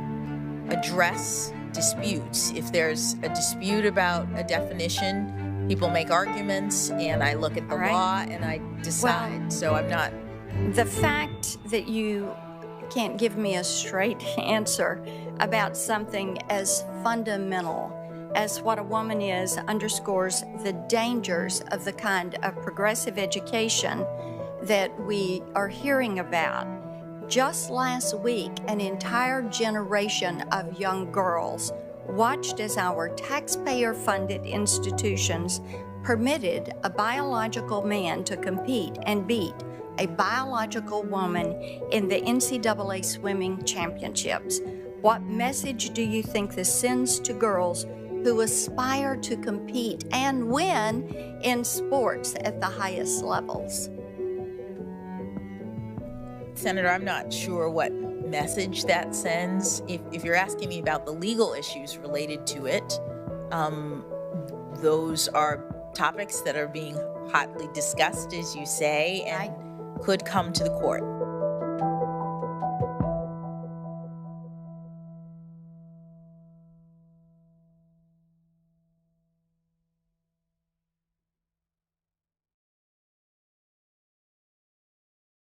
address disputes. If there's a dispute about a definition, people make arguments, and I look at the law and I decide. Well, so I'm not. The fact that you can't give me a straight answer about something as fundamental as what a woman is underscores the dangers of the kind of progressive education that we are hearing about. Just last week, an entire generation of young girls watched as our taxpayer-funded institutions permitted a biological man to compete and beat a biological woman in the NCAA swimming championships. What message do you think this sends to girls who aspire to compete and win in sports at the highest levels? Senator, I'm not sure what message that sends. If you're asking me about the legal issues related to it, those are topics that are being hotly discussed, as you say, and could come to the court.